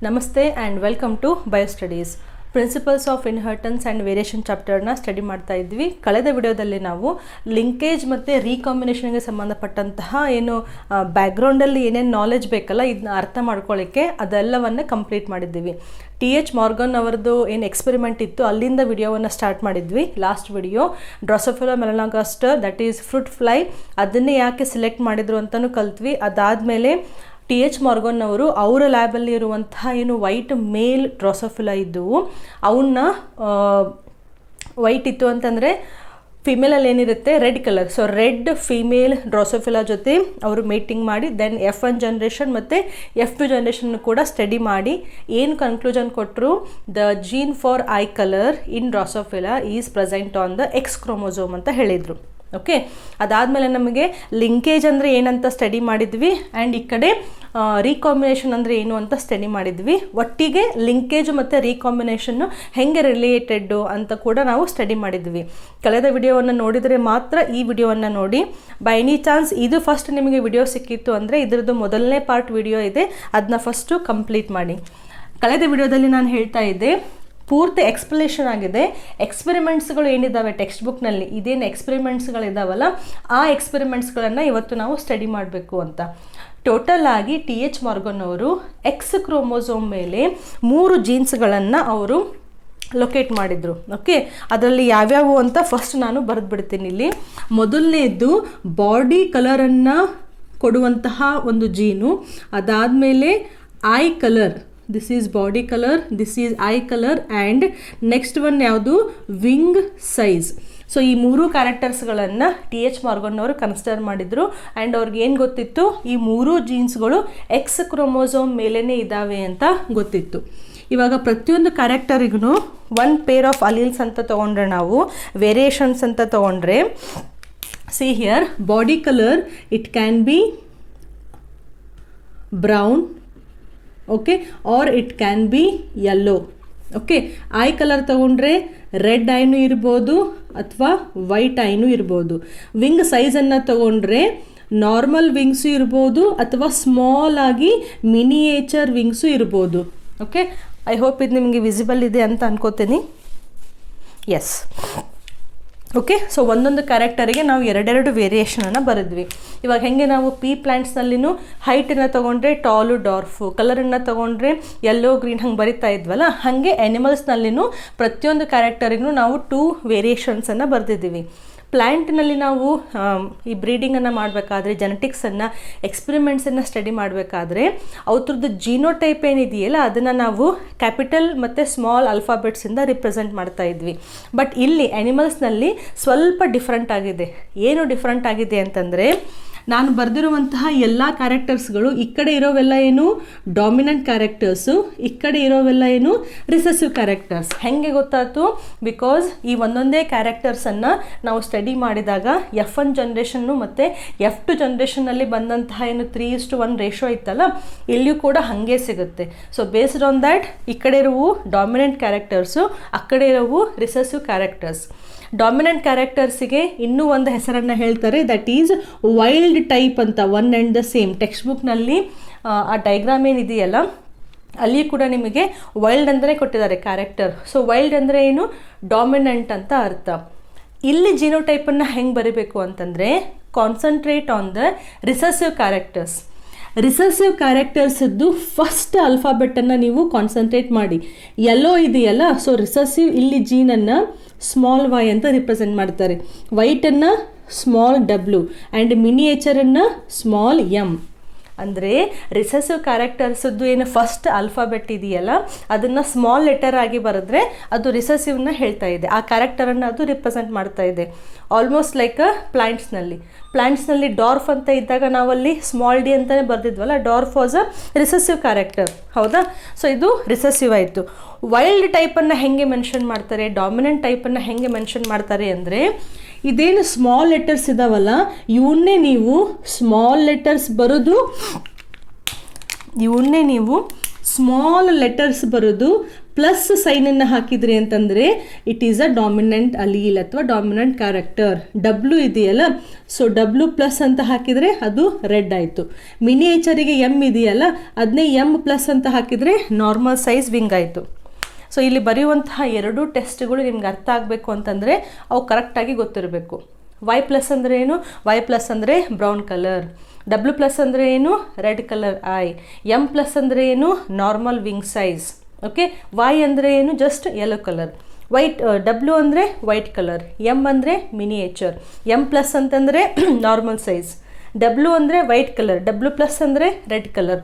ನಮಸ್ತೆ and welcome to bio studies. Principles of inheritance and variation ಚಾಪ್ಟರ್ನ study ಮಾಡ್ತಾ ಇದ್ವಿ. ಕಳೆದ ವಿಡಿಯೋದಲ್ಲಿ ನಾವು ಲಿಂಕೇಜ್ ಮತ್ತು ರೀಕಾಂಬಿನೇಷನ್ಗೆ ಸಂಬಂಧಪಟ್ಟಂತಹ ಏನು ಬ್ಯಾಕ್ಗ್ರೌಂಡಲ್ಲಿ ಏನೇನು ನಾಲೆಜ್ ಬೇಕಲ್ಲ ಇದನ್ನ ಅರ್ಥ ಮಾಡ್ಕೊಳ್ಳಿಕ್ಕೆ ಅದೆಲ್ಲವನ್ನು ಕಂಪ್ಲೀಟ್ ಮಾಡಿದ್ದೀವಿ. TH ಮಾರ್ಗನ್ ಅವರದ್ದು ಏನು ಎಕ್ಸ್ಪೆರಿಮೆಂಟ್ ಇತ್ತು ಅಲ್ಲಿಂದ ವಿಡಿಯೋವನ್ನು ಸ್ಟಾರ್ಟ್ ಮಾಡಿದ್ವಿ. Last video drosophila melanogaster that is fruit fly ಅದನ್ನೇ ಯಾಕೆ ಸೆಲೆಕ್ಟ್ ಮಾಡಿದ್ರು ಅಂತಲೂ ಕಲ್ತ್ವಿ. ಅದಾದಮೇಲೆ TH ಮಾರ್ಗನ್ ಅವರು ಅವರ ಲ್ಯಾಬಲ್ಲಿ ಇರುವಂತಹ ಏನು ವೈಟ್ ಮೇಲ್ ಡ್ರಾಸೋಫಿಲಾ ಇದ್ದವು ಅವನ್ನ ವೈಟ್ ಇತ್ತು ಅಂತಂದರೆ ಫಿಮೇಲಲ್ಲಿ ಏನಿರುತ್ತೆ red colour, so red female ಡ್ರಾಸೋಫಿಲಾ ಜೊತೆ ಅವರು ಮೇಟಿಂಗ್ ಮಾಡಿ ದೆನ್ F1 ಜನ್ರೇಷನ್ ಮತ್ತು F2 ಜನ್ರೇಷನ್ ಕೂಡ ಸ್ಟಡಿ ಮಾಡಿ ಏನು ಕನ್ಕ್ಲೂಷನ್ ಕೊಟ್ಟರು, the gene for eye colour in Drosophila is present on the X chromosome ಅಂತ ಹೇಳಿದರು. ಓಕೆ, ಅದಾದಮೇಲೆ ನಮಗೆ ಲಿಂಕೇಜ್ ಅಂದರೆ ಏನಂತ ಸ್ಟಡಿ ಮಾಡಿದ್ವಿ ಆ್ಯಂಡ್ ಈ ಕಡೆ ರೀಕಾಂಬಿನೇಷನ್ ಅಂದರೆ ಏನು ಅಂತ ಸ್ಟಡಿ ಮಾಡಿದ್ವಿ. ಒಟ್ಟಿಗೆ ಲಿಂಕೇಜ್ ಮತ್ತು ರೀಕಾಂಬಿನೇಷನ್ನು ಹೆಂಗೆ ರಿಲೇಟೆಡ್ಡು ಅಂತ ಕೂಡ ನಾವು ಸ್ಟಡಿ ಮಾಡಿದ್ವಿ. ಕಳೆದ ವಿಡಿಯೋವನ್ನು ನೋಡಿದರೆ ಮಾತ್ರ ಈ ವಿಡಿಯೋವನ್ನು ನೋಡಿ. ಬೈ ಎನಿ ಚಾನ್ಸ್ ಇದು ಫಸ್ಟ್ ನಿಮಗೆ ವಿಡಿಯೋ ಸಿಕ್ಕಿತ್ತು ಅಂದರೆ ಇದರದ್ದು ಮೊದಲನೇ ಪಾರ್ಟ್ ವಿಡಿಯೋ ಇದೆ, ಅದನ್ನ ಫಸ್ಟು ಕಂಪ್ಲೀಟ್ ಮಾಡಿ. ಕಳೆದ ವಿಡಿಯೋದಲ್ಲಿ ನಾನು ಹೇಳ್ತಾ ಇದ್ದೆ ಪೂರ್ತಿ ಎಕ್ಸ್ಪ್ಲನೇಷನ್ ಆಗಿದೆ. ಎಕ್ಸ್ಪೆರಿಮೆಂಟ್ಸ್ಗಳು ಏನಿದ್ದಾವೆ ಟೆಕ್ಸ್ಟ್ ಬುಕ್ನಲ್ಲಿ ಇದೇನು ಎಕ್ಸ್ಪೆರಿಮೆಂಟ್ಸ್ಗಳಿದ್ದಾವಲ್ಲ ಆ ಎಕ್ಸ್ಪೆರಿಮೆಂಟ್ಸ್ಗಳನ್ನು ಇವತ್ತು ನಾವು ಸ್ಟಡಿ ಮಾಡಬೇಕು ಅಂತ. ಟೋಟಲ್ ಆಗಿ TH ಮಾರ್ಗನ್ ಅವರು X ಕ್ರೋಮೋಸೋಮ್ ಮೇಲೆ 3 ಜೀನ್ಸ್ಗಳನ್ನು ಅವರು ಲೊಕೇಟ್ ಮಾಡಿದರು. ಓಕೆ, ಅದರಲ್ಲಿ ಯಾವ್ಯಾವು ಅಂತ ಫಸ್ಟ್ ನಾನು ಬರೆದುಬಿಡ್ತೀನಿ ಇಲ್ಲಿ. ಮೊದಲನೇದು ಬಾಡಿ ಕಲರನ್ನು ಕೊಡುವಂತಹ ಒಂದು ಜೀನು, ಅದಾದಮೇಲೆ I colour, this is body colour, this is I colour and next one ಯಾವುದು ವಿಂಗ್ ಸೈಜ್. ಸೊ ಈ 3 ಕ್ಯಾರೆಕ್ಟರ್ಸ್ಗಳನ್ನು TH ಮಾರ್ಗನ್ ಅವರು ಕನ್ಸಿಡರ್ ಮಾಡಿದರು ಆ್ಯಂಡ್ ಅವ್ರಿಗೆ ಏನು ಗೊತ್ತಿತ್ತು, ಈ 3 ಜೀನ್ಸ್ಗಳು X ಕ್ರೋಮೋಸೋಮ್ ಮೇಲೇ ಇದ್ದಾವೆ ಅಂತ ಗೊತ್ತಿತ್ತು. ಇವಾಗ ಪ್ರತಿಯೊಂದು ಕ್ಯಾರೆಕ್ಟರಿಗೂ 1 ಪೇರ್ ಆಫ್ ಅಲೀಲ್ಸ್ ಅಂತ ತೊಗೊಂಡ್ರೆ ನಾವು ವೇರಿಯೇಷನ್ಸ್ ಅಂತ ತೊಗೊಂಡ್ರೆ see here body colour it can be brown, okay, or it can be yellow. Okay, eye colour ತೊಗೊಂಡ್ರೆ ರೆಡ್ ಐನೂ ಇರ್ಬೋದು ಅಥವಾ ವೈಟ್ ಐನೂ ಇರ್ಬೋದು. ವಿಂಗ್ ಸೈಜನ್ನು ತೊಗೊಂಡ್ರೆ ನಾರ್ಮಲ್ ವಿಂಗ್ಸು ಇರ್ಬೋದು ಅಥವಾ ಸ್ಮಾಲ್ ಆಗಿ ಮಿನಿಯೇಚರ್ ವಿಂಗ್ಸು ಇರ್ಬೋದು. ಓಕೆ, ಐ ಹೋಪ್ ಇದು ನಿಮಗೆ ವಿಸಿಬಲ್ ಇದೆ ಅಂತ ಅನ್ಕೋತೀನಿ. S, okay. ಸೊ ಒಂದೊಂದು ಕ್ಯಾರೆಕ್ಟರಿಗೆ ನಾವು ಎರಡೆರಡು ವೇರಿಯೇಷನನ್ನು ಬರೆದ್ವಿ. ಇವಾಗ ಹೇಗೆ ನಾವು ಪ್ಲಾಂಟ್ಸ್ನಲ್ಲಿನೂ ಹೈಟನ್ನು ತೊಗೊಂಡ್ರೆ ಟಾಲು ಡಾರ್ಫು, ಕಲರನ್ನು ತೊಗೊಂಡ್ರೆ ಯೆಲ್ಲೋ ಗ್ರೀನ್ ಹಂಗೆ ಬರಿತಾ ಇದ್ವಲ್ಲ, ಹಾಗೆ ಆ್ಯನಿಮಲ್ಸ್ನಲ್ಲಿನೂ ಪ್ರತಿಯೊಂದು ಕ್ಯಾರೆಕ್ಟರಿಗೂ ನಾವು 2 ವೇರಿಯೇಷನ್ಸನ್ನು ಬರೆದಿದ್ದೀವಿ. ಪ್ಲ್ಯಾಂಟ್ನಲ್ಲಿ ನಾವು ಈ ಬ್ರೀಡಿಂಗನ್ನು ಮಾಡಬೇಕಾದ್ರೆ ಜೆನೆಟಿಕ್ಸನ್ನು ಎಕ್ಸ್ಪೆರಿಮೆಂಟ್ಸನ್ನು ಸ್ಟಡಿ ಮಾಡಬೇಕಾದ್ರೆ ಅವ್ರದ್ದು ಜೀನೋಟೈಪ್ ಏನಿದೆಯಲ್ಲ ಅದನ್ನು ನಾವು ಕ್ಯಾಪಿಟಲ್ ಮತ್ತು ಸ್ಮಾಲ್ ಆಲ್ಫಾಬೆಟ್ಸಿಂದ ರಿಪ್ರೆಸೆಂಟ್ ಮಾಡ್ತಾ ಇದ್ವಿ. ಬಟ್ ಇಲ್ಲಿ ಆ್ಯನಿಮಲ್ಸ್ನಲ್ಲಿ ಸ್ವಲ್ಪ ಡಿಫ್ರೆಂಟ್ ಆಗಿದೆ. ಏನು ಡಿಫ್ರೆಂಟ್ ಆಗಿದೆ ಅಂತಂದರೆ ನಾನು ಬರೆದಿರುವಂತಹ ಎಲ್ಲ ಕ್ಯಾರೆಕ್ಟರ್ಸ್ಗಳು ಈ ಕಡೆ ಇರೋವೆಲ್ಲ ಏನು ಡಾಮಿನೆಂಟ್ ಕ್ಯಾರೆಕ್ಟರ್ಸು, ಈ ಕಡೆ ಇರೋವೆಲ್ಲ ಏನು ರಿಸೆಸಿವ್ ಕ್ಯಾರೆಕ್ಟರ್ಸ್. ಹೇಗೆ ಗೊತ್ತಾಯ್ತು? ಬಿಕಾಸ್ ಈ ಒಂದೊಂದೇ ಕ್ಯಾರೆಕ್ಟರ್ಸನ್ನು ನಾವು ಸ್ಟಡಿ ಮಾಡಿದಾಗ F1 ಜನ್ರೇಷನ್ನು ಮತ್ತು F2 ಜನ್ರೇಷನ್ನಲ್ಲಿ ಬಂದಂತಹ ಏನು 3:1 ರೇಷೋ ಇತ್ತಲ್ಲ ಇಲ್ಲಿಯೂ ಕೂಡ ಹಾಗೆ ಸಿಗುತ್ತೆ. ಸೊ ಬೇಸ್ಡ್ ಆನ್ ದ್ಯಾಟ್ ಈ ಕಡೆ ಇರೋವು ಡಾಮಿನೆಂಟ್ ಕ್ಯಾರೆಕ್ಟರ್ಸು, ಆ ಕಡೆ ಇರೋವು ರಿಸೆಸಿವ್ ಕ್ಯಾರೆಕ್ಟರ್ಸ್. ಡಾಮಿನೆಂಟ್ ಕ್ಯಾರೆಕ್ಟರ್ಸಿಗೆ ಇನ್ನೂ ಒಂದು ಹೆಸರನ್ನು ಹೇಳ್ತಾರೆ, ದಟ್ ಈಸ್ ವೈಲ್ಡ್ ಟೈಪ್ ಅಂತ. One and the same text ಬುಕ್ನಲ್ಲಿ ಆ ಡೈಗ್ರಾಮ್ ಏನಿದೆಯಲ್ಲ ಅಲ್ಲಿ ಕೂಡ ನಿಮಗೆ ವೈಲ್ಡ್ ಅಂದರೆ ಕೊಟ್ಟಿದ್ದಾರೆ ಕ್ಯಾರೆಕ್ಟರ್. ಸೊ ವೈಲ್ಡ್ ಅಂದರೆ ಏನು ಡಾಮಿನೆಂಟ್ ಅಂತ ಅರ್ಥ. ಇಲ್ಲಿ ಜೀನೋಟೈಪನ್ನು ಹೆಂಗೆ ಬರೀಬೇಕು ಅಂತಂದರೆ concentrate on the recessive characters. Recessive ಕ್ಯಾರೆಕ್ಟರ್ಸದ್ದು ಫಸ್ಟ್ ಆಲ್ಫಾಬೆಟನ್ನು ನೀವು ಕಾನ್ಸಂಟ್ರೇಟ್ ಮಾಡಿ. ಯೆಲ್ಲೋ ಇದೆಯಲ್ಲ, ಸೊ ರಿಸೆಸಿವ್ ಇಲ್ಲಿ ಜೀನನ್ನು ಸ್ಮಾಲ್ y ಅಂತ ರಿಪ್ರೆಸೆಂಟ್ ಮಾಡ್ತಾರೆ, ವೈಟನ್ನು ಸ್ಮಾಲ್ W ಆ್ಯಂಡ್ ಮಿನಿಯೇಚರನ್ನು ಸ್ಮಾಲ್ m. ಅಂದರೆ ರಿಸೆಸಿವ್ ಕ್ಯಾರೆಕ್ಟರ್ಸದ್ದು ಏನು ಫಸ್ಟ್ ಆಲ್ಫಾಬೆಟ್ ಇದೆಯಲ್ಲ ಅದನ್ನು ಸ್ಮಾಲ್ ಲೆಟರ್ ಆಗಿ ಬರೆದ್ರೆ ಅದು ರಿಸೆಸಿವ್ನ ಹೇಳ್ತಾ ಇದೆ, ಆ ಕ್ಯಾರೆಕ್ಟರನ್ನು ಅದು ರಿಪ್ರೆಸೆಂಟ್ ಮಾಡ್ತಾ ಇದೆ. ಆಲ್ಮೋಸ್ಟ್ ಲೈಕ್ ಪ್ಲಾಂಟ್ಸ್ನಲ್ಲಿ ಡಾರ್ಫ್ ಅಂತ ಇದ್ದಾಗ ನಾವಲ್ಲಿ ಸ್ಮಾಲ್ d ಅಂತಲೇ ಬರೆದಿದ್ವಲ್ಲ, dwarf was a recessive character, ಹೌದಾ? ಸೊ ಇದು ರಿಸೆಸಿವ್ ಆಯಿತು. ವೈಲ್ಡ್ ಟೈಪನ್ನು ಹೆಂಗೆ ಮೆನ್ಷನ್ ಮಾಡ್ತಾರೆ, ಡಾಮಿನೆಂಟ್ ಟೈಪನ್ನು ಹೆಂಗೆ ಮೆನ್ಷನ್ ಮಾಡ್ತಾರೆ ಅಂದರೆ ಇದೇನು ಸ್ಮಾಲ್ ಲೆಟರ್ಸ್ ಇದಾವಲ್ಲ ಇವನ್ನೇ ನೀವು ಸ್ಮಾಲ್ ಲೆಟರ್ಸ್ ಬರೋದು ಪ್ಲಸ್ ಸೈನನ್ನು ಹಾಕಿದ್ರಿ ಅಂತಂದರೆ it is a dominant allele ಅಥವಾ ಡಾಮಿನೆಂಟ್ ಕ್ಯಾರೆಕ್ಟರ್. ಡಬ್ಲ್ಯೂ ಇದೆಯಲ್ಲ, ಸೊ ಡಬ್ಲ್ಯೂ ಪ್ಲಸ್ ಅಂತ ಹಾಕಿದರೆ ಅದು ರೆಡ್ ಆಯಿತು. ಮಿನಿಯೇಚರಿಗೆ ಎಮ್ ಇದೆಯಲ್ಲ, ಅದನ್ನೇ ಎಮ್ ಪ್ಲಸ್ ಅಂತ ಹಾಕಿದರೆ ನಾರ್ಮಲ್ ಸೈಜ್ ವಿಂಗ್ ಆಯಿತು. ಸೊ ಇಲ್ಲಿ ಬರೆಯುವಂತಹ ಎರಡೂ ಟೆಸ್ಟ್ಗಳು ನಿಮ್ಗೆ ಅರ್ಥ ಆಗಬೇಕು ಅಂತಂದರೆ ಅವು ಕರೆಕ್ಟಾಗಿ ಗೊತ್ತಿರಬೇಕು. ವೈ ಪ್ಲಸ್ ಅಂದರೆ ಏನು? ವೈ ಪ್ಲಸ್ ಅಂದರೆ ಬ್ರೌನ್ ಕಲರ್. ಡಬ್ಲ್ಯೂ ಪ್ಲಸ್ ಅಂದರೆ ಏನು? Red colour eye. M plus ಅಂದರೆ ಏನು? Normal wing size. Okay. Y ಅಂದರೆ ಏನು? Just yellow colour. ಡಬ್ಲ್ಯೂ ಅಂದರೆ ವೈಟ್ ಕಲರ್. ಎಮ್ ಅಂದರೆ ಮಿನಿಯೇಚರ್. ಎಮ್ ಪ್ಲಸ್ ಅಂತಂದರೆ ನಾರ್ಮಲ್ ಸೈಜ್. ಡಬ್ಲ್ಯೂ ಅಂದರೆ ವೈಟ್ ಕಲರ್. ಡಬ್ಲ್ಯೂ ಪ್ಲಸ್ ಅಂದರೆ ರೆಡ್ ಕಲರ್.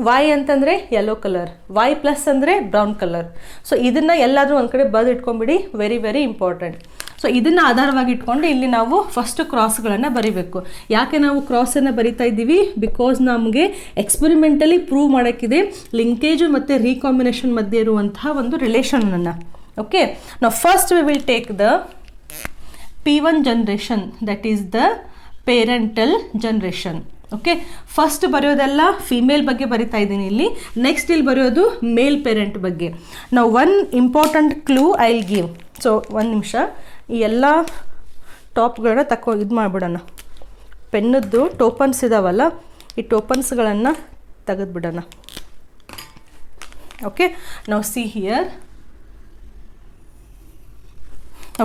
ವೈ ಅಂತಂದರೆ ಯೆಲ್ಲೋ ಕಲರ್. ವೈ ಪ್ಲಸ್ ಅಂದರೆ ಬ್ರೌನ್ ಕಲರ್. ಸೊ ಇದನ್ನು ಎಲ್ಲಾದರೂ ಒಂದು ಕಡೆ ಬರೆದು ಇಟ್ಕೊಂಡ್ಬಿಡಿ. Very very important. ಸೊ ಇದನ್ನು ಆಧಾರವಾಗಿ ಇಟ್ಕೊಂಡು ಇಲ್ಲಿ ನಾವು ಫಸ್ಟ್ ಕ್ರಾಸ್ಗಳನ್ನು ಬರಿಬೇಕು. ಯಾಕೆ ನಾವು ಕ್ರಾಸನ್ನು ಬರಿತಾ ಇದ್ದೀವಿ? ಬಿಕಾಸ್ ನಮಗೆ ಎಕ್ಸ್ಪೆರಿಮೆಂಟಲಿ ಪ್ರೂವ್ ಮಾಡೋಕ್ಕಿದೆ ಲಿಂಕೇಜು ಮತ್ತು ರೀಕಾಂಬಿನೇಷನ್ ಮಧ್ಯೆ ಇರುವಂತಹ ಒಂದು ರಿಲೇಷನನ್ನು. ಓಕೆ. ನಾವು first we will take the P1 generation, that is the parental generation. Okay. First ಬರೆಯೋದೆಲ್ಲ ಫಿಮೇಲ್ ಬಗ್ಗೆ ಬರಿತಾ ಇದ್ದೀನಿ ಇಲ್ಲಿ. ನೆಕ್ಸ್ಟ್ ಇಲ್ಲಿ ಬರೆಯೋದು ಮೇಲ್ ಪೇರೆಂಟ್ ಬಗ್ಗೆ. ನಾವು one important clue I will give. So ಒಂದು ನಿಮಿಷ ಈ ಎಲ್ಲ ಟಾಪ್ಗಳನ್ನ ಇದು ಮಾಡಿಬಿಡೋಣ. ಪೆನ್ನದ್ದು ಟೋಪನ್ಸ್ ಇದಾವಲ್ಲ, ಈ ಟೋಪನ್ಸ್ಗಳನ್ನು ತೆಗೆದುಬಿಡೋಣ. ಓಕೆ. ನಾವು ಸಿ ಹಿಯರ್.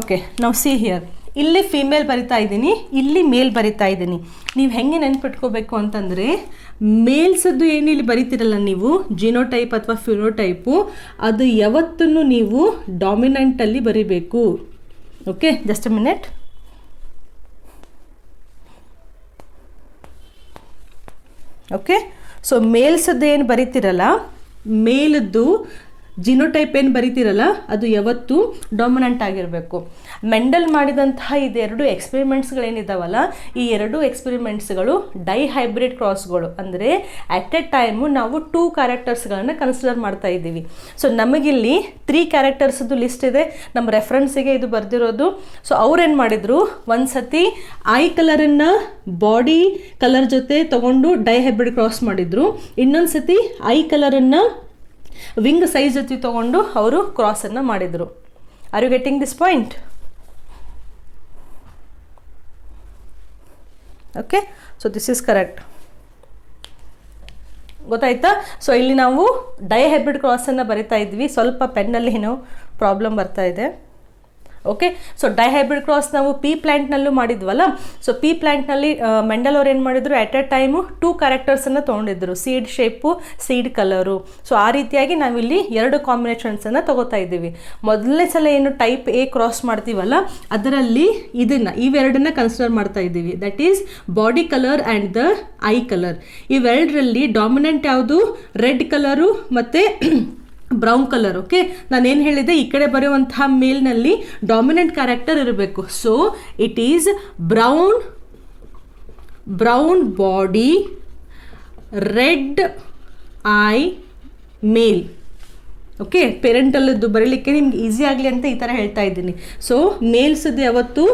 ಓಕೆ. ನಾವು ಸಿ ಹಿಯರ್. ಇಲ್ಲಿ ಫಿಮೇಲ್ ಬರಿತಾ ಇದ್ದೀನಿ, ಇಲ್ಲಿ ಮೇಲ್ ಬರಿತಾ ಇದ್ದೀನಿ. ನೀವು ಹೆಂಗೆ ನೆನ್ಪಿಟ್ಕೋಬೇಕು ಅಂತಂದರೆ, ಮೇಲ್ಸದ್ದು ಏನು ಇಲ್ಲಿ ಬರಿತೀರಲ್ಲ ನೀವು, ಜಿನೋಟೈಪ್ ಅಥವಾ ಫಿನೋಟೈಪು, ಅದು ಯಾವತ್ತೂ ನೀವು ಡಾಮಿನೆಂಟಲ್ಲಿ ಬರಿಬೇಕು. Okay. Just a minute. Okay. So ಮೇಲ್ಸದ್ದು ಏನು ಬರಿತೀರಲ್ಲ, ಮೇಲದ್ದು ಜಿನೋಟೈಪ್ ಏನು ಬರಿತೀರಲ್ಲ, ಅದು ಯಾವತ್ತೂ ಡಾಮಿನೆಂಟ್ ಆಗಿರಬೇಕು. ಮೆಂಡಲ್ ಮಾಡಿದಂತಹ ಇದೆರಡು ಎಕ್ಸ್ಪೆರಿಮೆಂಟ್ಸ್ಗಳೇನಿದ್ದಾವಲ್ಲ, ಈ ಎರಡು ಎಕ್ಸ್ಪೆರಿಮೆಂಟ್ಸ್ಗಳು ಡೈಹೈಬ್ರಿಡ್ ಕ್ರಾಸ್ಗಳು. ಅಂದರೆ ಅಟ್ ಎ ಟೈಮು ನಾವು 2 ಕ್ಯಾರೆಕ್ಟರ್ಸ್ಗಳನ್ನು ಕನ್ಸಿಡರ್ ಮಾಡ್ತಾ ಇದ್ದೀವಿ. ಸೊ ನಮಗಿಲ್ಲಿ 3 ಕ್ಯಾರೆಕ್ಟರ್ಸ್ದು ಲಿಸ್ಟ್ ಇದೆ, ನಮ್ಮ ರೆಫರೆನ್ಸಿಗೆ ಇದು ಬರೆದಿರೋದು. ಸೊ ಅವ್ರೇನು ಮಾಡಿದರು, ಒಂದು ಸತಿ ಐ ಕಲರನ್ನು ಬಾಡಿ ಕಲರ್ ಜೊತೆ ತೊಗೊಂಡು ಡೈಹೈಬ್ರಿಡ್ ಕ್ರಾಸ್ ಮಾಡಿದರು. ಇನ್ನೊಂದು ಸತಿ ಐ ಕಲರನ್ನು ವಿಂಗ್ ಸೈಜ್ ಜೊತೆ ತೊಗೊಂಡು ಅವರು ಕ್ರಾಸನ್ನು ಮಾಡಿದರು. Are you getting this point? Okay. So this is correct. ಗೊತ್ತಾಯ್ತಾ? ಸೊ ಇಲ್ಲಿ ನಾವು ಡೈಹೈಬ್ರಿಡ್ ಕ್ರಾಸನ್ನು ಬರಿತಾ ಇದ್ವಿ. ಸ್ವಲ್ಪ ಪೆನ್ನಲ್ಲಿ ಏನೋ ಪ್ರಾಬ್ಲಮ್ ಬರ್ತಾ ಇದೆ. ಓಕೆ. ಸೊ ಡೈಹೈಬ್ರಿಡ್ ಕ್ರಾಸ್ ನಾವು ಪಿ ಪ್ಲ್ಯಾಂಟ್ನಲ್ಲೂ ಮಾಡಿದ್ವಲ್ಲ. ಸೊ ಪಿ ಪ್ಲ್ಯಾಂಟ್ನಲ್ಲಿ ಮೆಂಡಲ್ ಅವ್ರು ಏನು ಮಾಡಿದ್ರು, ಎಟ್ ಎ ಟೈಮು 2 ಕ್ಯಾರೆಕ್ಟರ್ಸನ್ನು ತೊಗೊಂಡಿದ್ರು, seed shape, seed colour. So ಆ ರೀತಿಯಾಗಿ ನಾವಿಲ್ಲಿ 2 ಕಾಂಬಿನೇಷನ್ಸನ್ನು ತೊಗೋತಾ ಇದ್ದೀವಿ. ಮೊದಲನೇ ಸಲ ಏನು ಟೈಪ್ ಎ ಕ್ರಾಸ್ ಮಾಡ್ತೀವಲ್ಲ, ಅದರಲ್ಲಿ ಇವೆರಡನ್ನ ಕನ್ಸಿಡರ್ ಮಾಡ್ತಾ ಇದ್ದೀವಿ. That is body colour and the eye colour. ಇವೆರಡರಲ್ಲಿ ಡಾಮಿನೆಂಟ್ ಯಾವುದು? ರೆಡ್ ಕಲರು ಮತ್ತು ಬ್ರೌನ್ ಕಲರ್. ಓಕೆ. ನಾನೇನು ಹೇಳಿದೆ, ಈ ಕಡೆ ಬರೆಯುವಂತಹ ಮೇಲ್ನಲ್ಲಿ ಡಾಮಿನೆಂಟ್ ಕ್ಯಾರೆಕ್ಟರ್ ಇರಬೇಕು. So it is brown body, red eye male. Okay. ಪೇರೆಂಟಲ್ಲದ್ದು ಬರೀಲಿಕ್ಕೆ ನಿಮ್ಗೆ ಈಸಿ ಆಗಲಿ ಅಂತ ಈ ಥರ ಹೇಳ್ತಾ ಇದ್ದೀನಿ. ಸೊ ಮೇಲ್ಸದ್ದು ಯಾವತ್ತು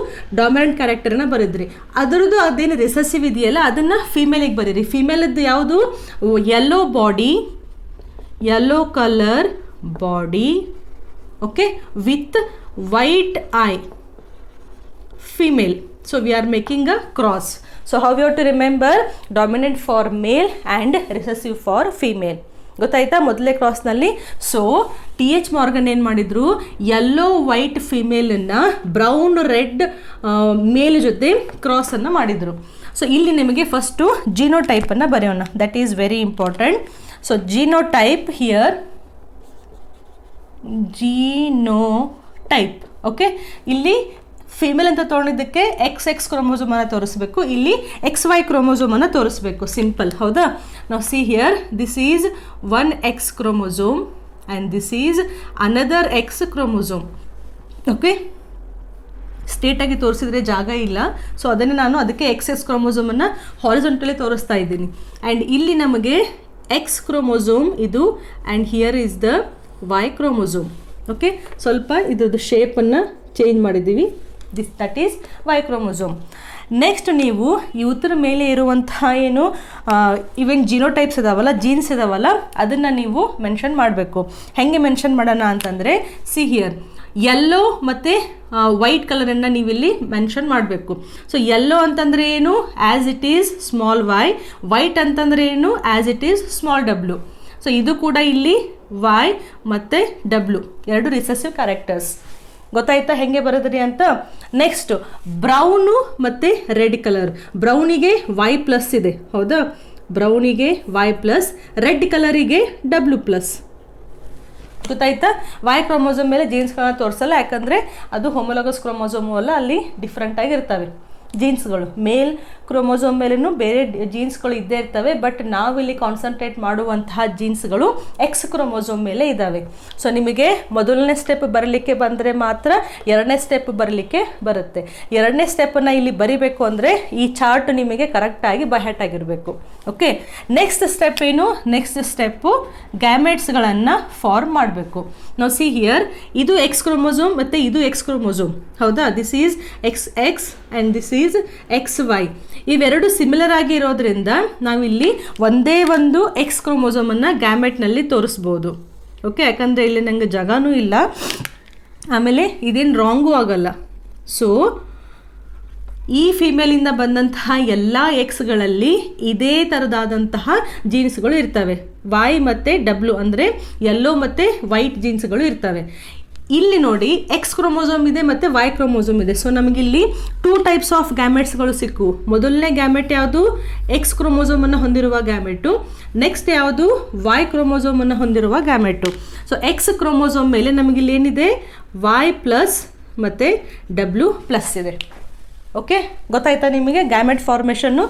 ಡಾಮಿನೆಂಟ್ ಕ್ಯಾರೆಕ್ಟರ್ನ ಬರೆದ್ರಿ, ಅದರದ್ದು ಅದೇನು ರಿಸೆಸಿವ್ ಇದೆಯಲ್ಲ ಅದನ್ನು ಫಿಮೇಲಿಗೆ ಬರೀರಿ. ಫಿಮೇಲದ್ದು ಯಾವುದು? Yellow body, yellow color body, okay, with white eye, female. So we are making a cross. So how you have to remember? Dominant for male and recessive for female. ಗೊತ್ತಾಯ್ತಾ? ಮೊದಲೇ ಕ್ರಾಸ್ನಲ್ಲಿ. So TH Morgan ಏನು ಮಾಡಿದರು, yellow white ಫಿಮೇಲನ್ನು brown red ಮೇಲ್ ಜೊತೆ ಕ್ರಾಸನ್ನು ಮಾಡಿದರು. So ಇಲ್ಲಿ ನಿಮಗೆ first ಜಿನೋಟೈಪನ್ನು ಬರೆಯೋಣ. That is very important. So genotype here, genotype. Okay. ಇಲ್ಲಿ ಫಿಮೇಲ್ ಅಂತ ತೊಗೊಂಡಿದ್ದಕ್ಕೆ XX ಕ್ರೋಮೋಸೋಮನ್ನು ತೋರಿಸ್ಬೇಕು, ಇಲ್ಲಿ XY ಕ್ರೋಮೋಸೋಮನ್ನು ತೋರಿಸ್ಬೇಕು. ಸಿಂಪಲ್, ಹೌದಾ? ನಾವು see here, this is 1X chromosome and this is another X chromosome. Okay. ಸ್ಟೇಟಾಗಿ ತೋರಿಸಿದ್ರೆ ಜಾಗ ಇಲ್ಲ, ಸೊ ಅದಕ್ಕೆ XX ಕ್ರೋಮೋಸೋಮನ್ನು ಹಾರಿಜಾಂಟಲಿ ತೋರಿಸ್ತಾ ಇದ್ದೀನಿ. ಆ್ಯಂಡ್ ಇಲ್ಲಿ ನಮಗೆ X ಕ್ರೋಮೋಸೋಮ್ ಇದು, and here is the Y chromosome. Okay. ಸ್ವಲ್ಪ ಇದ್ರದ್ದು ಶೇಪನ್ನು ಚೇಂಜ್ ಮಾಡಿದ್ದೀವಿ. That is Y chromosome. Next ನೀವು ಇವತ್ತರ ಮೇಲೆ ಇರುವಂತಹ ಏನು ಈವನ್ ಜಿನೋಟೈಪ್ಸ್ ಇದಾವಲ್ಲ, ಜೀನ್ಸ್ ಇದಾವಲ್ಲ, ಅದನ್ನು ನೀವು ಮೆನ್ಷನ್ ಮಾಡಬೇಕು. ಹೆಂಗೆ ಮೆನ್ಷನ್ ಮಾಡೋಣ ಅಂತಂದರೆ, ಸಿ ಹಿಯರ್ ಯೆಲ್ಲೋ ಮತ್ತು ವೈಟ್ ಕಲರನ್ನು ನೀವಿಲ್ಲಿ ಮೆನ್ಷನ್ ಮಾಡಬೇಕು. ಸೊ ಯೆಲ್ಲೋ ಅಂತಂದರೆ ಏನು, as it is small Y. White ಅಂತಂದರೆ ಏನು, as it is small W. So ಇದು ಕೂಡ ಇಲ್ಲಿ ವೈ ಮತ್ತು ಡಬ್ಲ್ಯೂ ಎರಡು ರಿಸೆಸಿವ್ ಕ್ಯಾರೆಕ್ಟರ್ಸ್. ಗೊತ್ತಾಯ್ತಾ ಹೆಂಗೆ ಬರೋದ್ರಿ ಅಂತ. ನೆಕ್ಸ್ಟು ಬ್ರೌನು ಮತ್ತು ರೆಡ್ ಕಲರ್. ಬ್ರೌನಿಗೆ ವೈ ಪ್ಲಸ್ ಇದೆ, ಹೌದಾ, ಬ್ರೌನಿಗೆ ವೈ ಪ್ಲಸ್, ರೆಡ್ ಕಲರಿಗೆ ಡಬ್ಲ್ಯೂ ಪ್ಲಸ್. ಗೊತ್ತಾಯ್ತಾ. ವೈ ಕ್ರೋಮೋಸೋಮ್ ಮೇಲೆ ಜೀನ್ಸ್ಗಳನ್ನ ತೋರಿಸಲ್ಲ, ಯಾಕಂದರೆ ಅದು ಹೋಮೋಲೋಗಸ್ ಕ್ರೋಮೋಸೋಮು ಅಲ್ಲ, ಅಲ್ಲಿ ಡಿಫ್ರೆಂಟಾಗಿ ಇರ್ತವೆ ಜೀನ್ಸ್ಗಳು. ಮೇಲ್ ಕ್ರೋಮೋಸೋಮ್ ಮೇಲೂ ಬೇರೆ ಜೀನ್ಸ್ಗಳು ಇದ್ದೇ ಇರ್ತವೆ, ಬಟ್ ನಾವಿಲ್ಲಿ ಕಾನ್ಸಂಟ್ರೇಟ್ ಮಾಡುವಂತಹ ಜೀನ್ಸ್ಗಳು ಎಕ್ಸ್ ಕ್ರೋಮೋಸೋಮ್ ಮೇಲೆ ಇದ್ದಾವೆ. ಸೊ ನಿಮಗೆ ಮೊದಲನೇ ಸ್ಟೆಪ್ ಬರಲಿಕ್ಕೆ ಬಂದರೆ ಮಾತ್ರ ಎರಡನೇ ಸ್ಟೆಪ್ ಬರಲಿಕ್ಕೆ ಬರುತ್ತೆ. ಎರಡನೇ ಸ್ಟೆಪ್ಪನ್ನು ಇಲ್ಲಿ ಬರಿಬೇಕು ಅಂದರೆ ಈ ಚಾರ್ಟ್ ನಿಮಗೆ ಕರೆಕ್ಟಾಗಿ ಬೈಹ್ಯಾಟ್ ಆಗಿರಬೇಕು. ಓಕೆ, ನೆಕ್ಸ್ಟ್ ಸ್ಟೆಪ್ ಏನು, ನೆಕ್ಸ್ಟ್ ಸ್ಟೆಪ್ಪು ಗ್ಯಾಮೆಟ್ಸ್ಗಳನ್ನು ಫಾರ್ಮ್ ಮಾಡಬೇಕು. ನಾವು ಸಿ ಹಿಯರ್, ಇದು ಎಕ್ಸ್ ಕ್ರೋಮೋಸೋಮ್ ಮತ್ತು ಇದು ಎಕ್ಸ್ ಕ್ರೋಮೋಸೋಮ್, ಹೌದಾ. This is X X and this is X Y. ಇವೆರಡು ಸಿಮಿಲರ್ ಆಗಿ ಇರೋದ್ರಿಂದ ನಾವಿಲ್ಲಿ ಒಂದೇ ಒಂದು ಎಕ್ಸ್ ಕ್ರೋಮೋಸೋಮನ್ನು ಗ್ಯಾಮೆಟ್ನಲ್ಲಿ ತೋರಿಸ್ಬೋದು. ಓಕೆ, ಯಾಕಂದರೆ ಇಲ್ಲಿ ನನಗೆ ಜಾಗನೂ ಇಲ್ಲ, ಆಮೇಲೆ ಇದೇನು ರಾಂಗೂ ಆಗಲ್ಲ. ಸೊ ಈ ಫೀಮೇಲಿಂದ ಬಂದಂತಹ ಎಲ್ಲ ಎಕ್ಸ್ಗಳಲ್ಲಿ ಇದೇ ಥರದಾದಂತಹ ಜೀನ್ಸ್ಗಳು ಇರ್ತವೆ. ವೈ ಮತ್ತು ಡಬ್ಲ್ಯೂ ಅಂದರೆ ಯೆಲ್ಲೋ ಮತ್ತು ವೈಟ್ ಜೀನ್ಸ್ಗಳು ಇರ್ತವೆ. ಇಲ್ಲಿ ನೋಡಿ ಎಕ್ಸ್ ಕ್ರೋಮೋಸೋಮ್ ಇದೆ ಮತ್ತು ವೈ ಕ್ರೋಮೋಸೋಮ್ ಇದೆ. ಸೊ ನಮಗಿಲ್ಲಿ 2 ಟೈಪ್ಸ್ ಆಫ್ ಗ್ಯಾಮೆಟ್ಸ್ಗಳು ಸಿಕ್ಕು. ಮೊದಲನೇ ಗ್ಯಾಮೆಟ್ ಯಾವುದು, ಎಕ್ಸ್ ಕ್ರೋಮೋಸೋಮನ್ನು ಹೊಂದಿರುವ ಗ್ಯಾಮೆಟು. ನೆಕ್ಸ್ಟ್ ಯಾವುದು, ವೈ ಕ್ರೋಮೋಸೋಮನ್ನು ಹೊಂದಿರುವ ಗ್ಯಾಮೆಟು. ಸೊ ಎಕ್ಸ್ ಕ್ರೋಮೋಸೋಮ್ ಮೇಲೆ ನಮಗಿಲ್ಲಿ ಏನಿದೆ, ವೈ ಪ್ಲಸ್ ಮತ್ತು ಡಬ್ಲ್ಯೂ ಪ್ಲಸ್ ಇದೆ. ಓಕೆ, ಗೊತ್ತಾಯ್ತಾ ನಿಮಗೆ ಗ್ಯಾಮೆಟ್ ಫಾರ್ಮೇಷನ್ನು.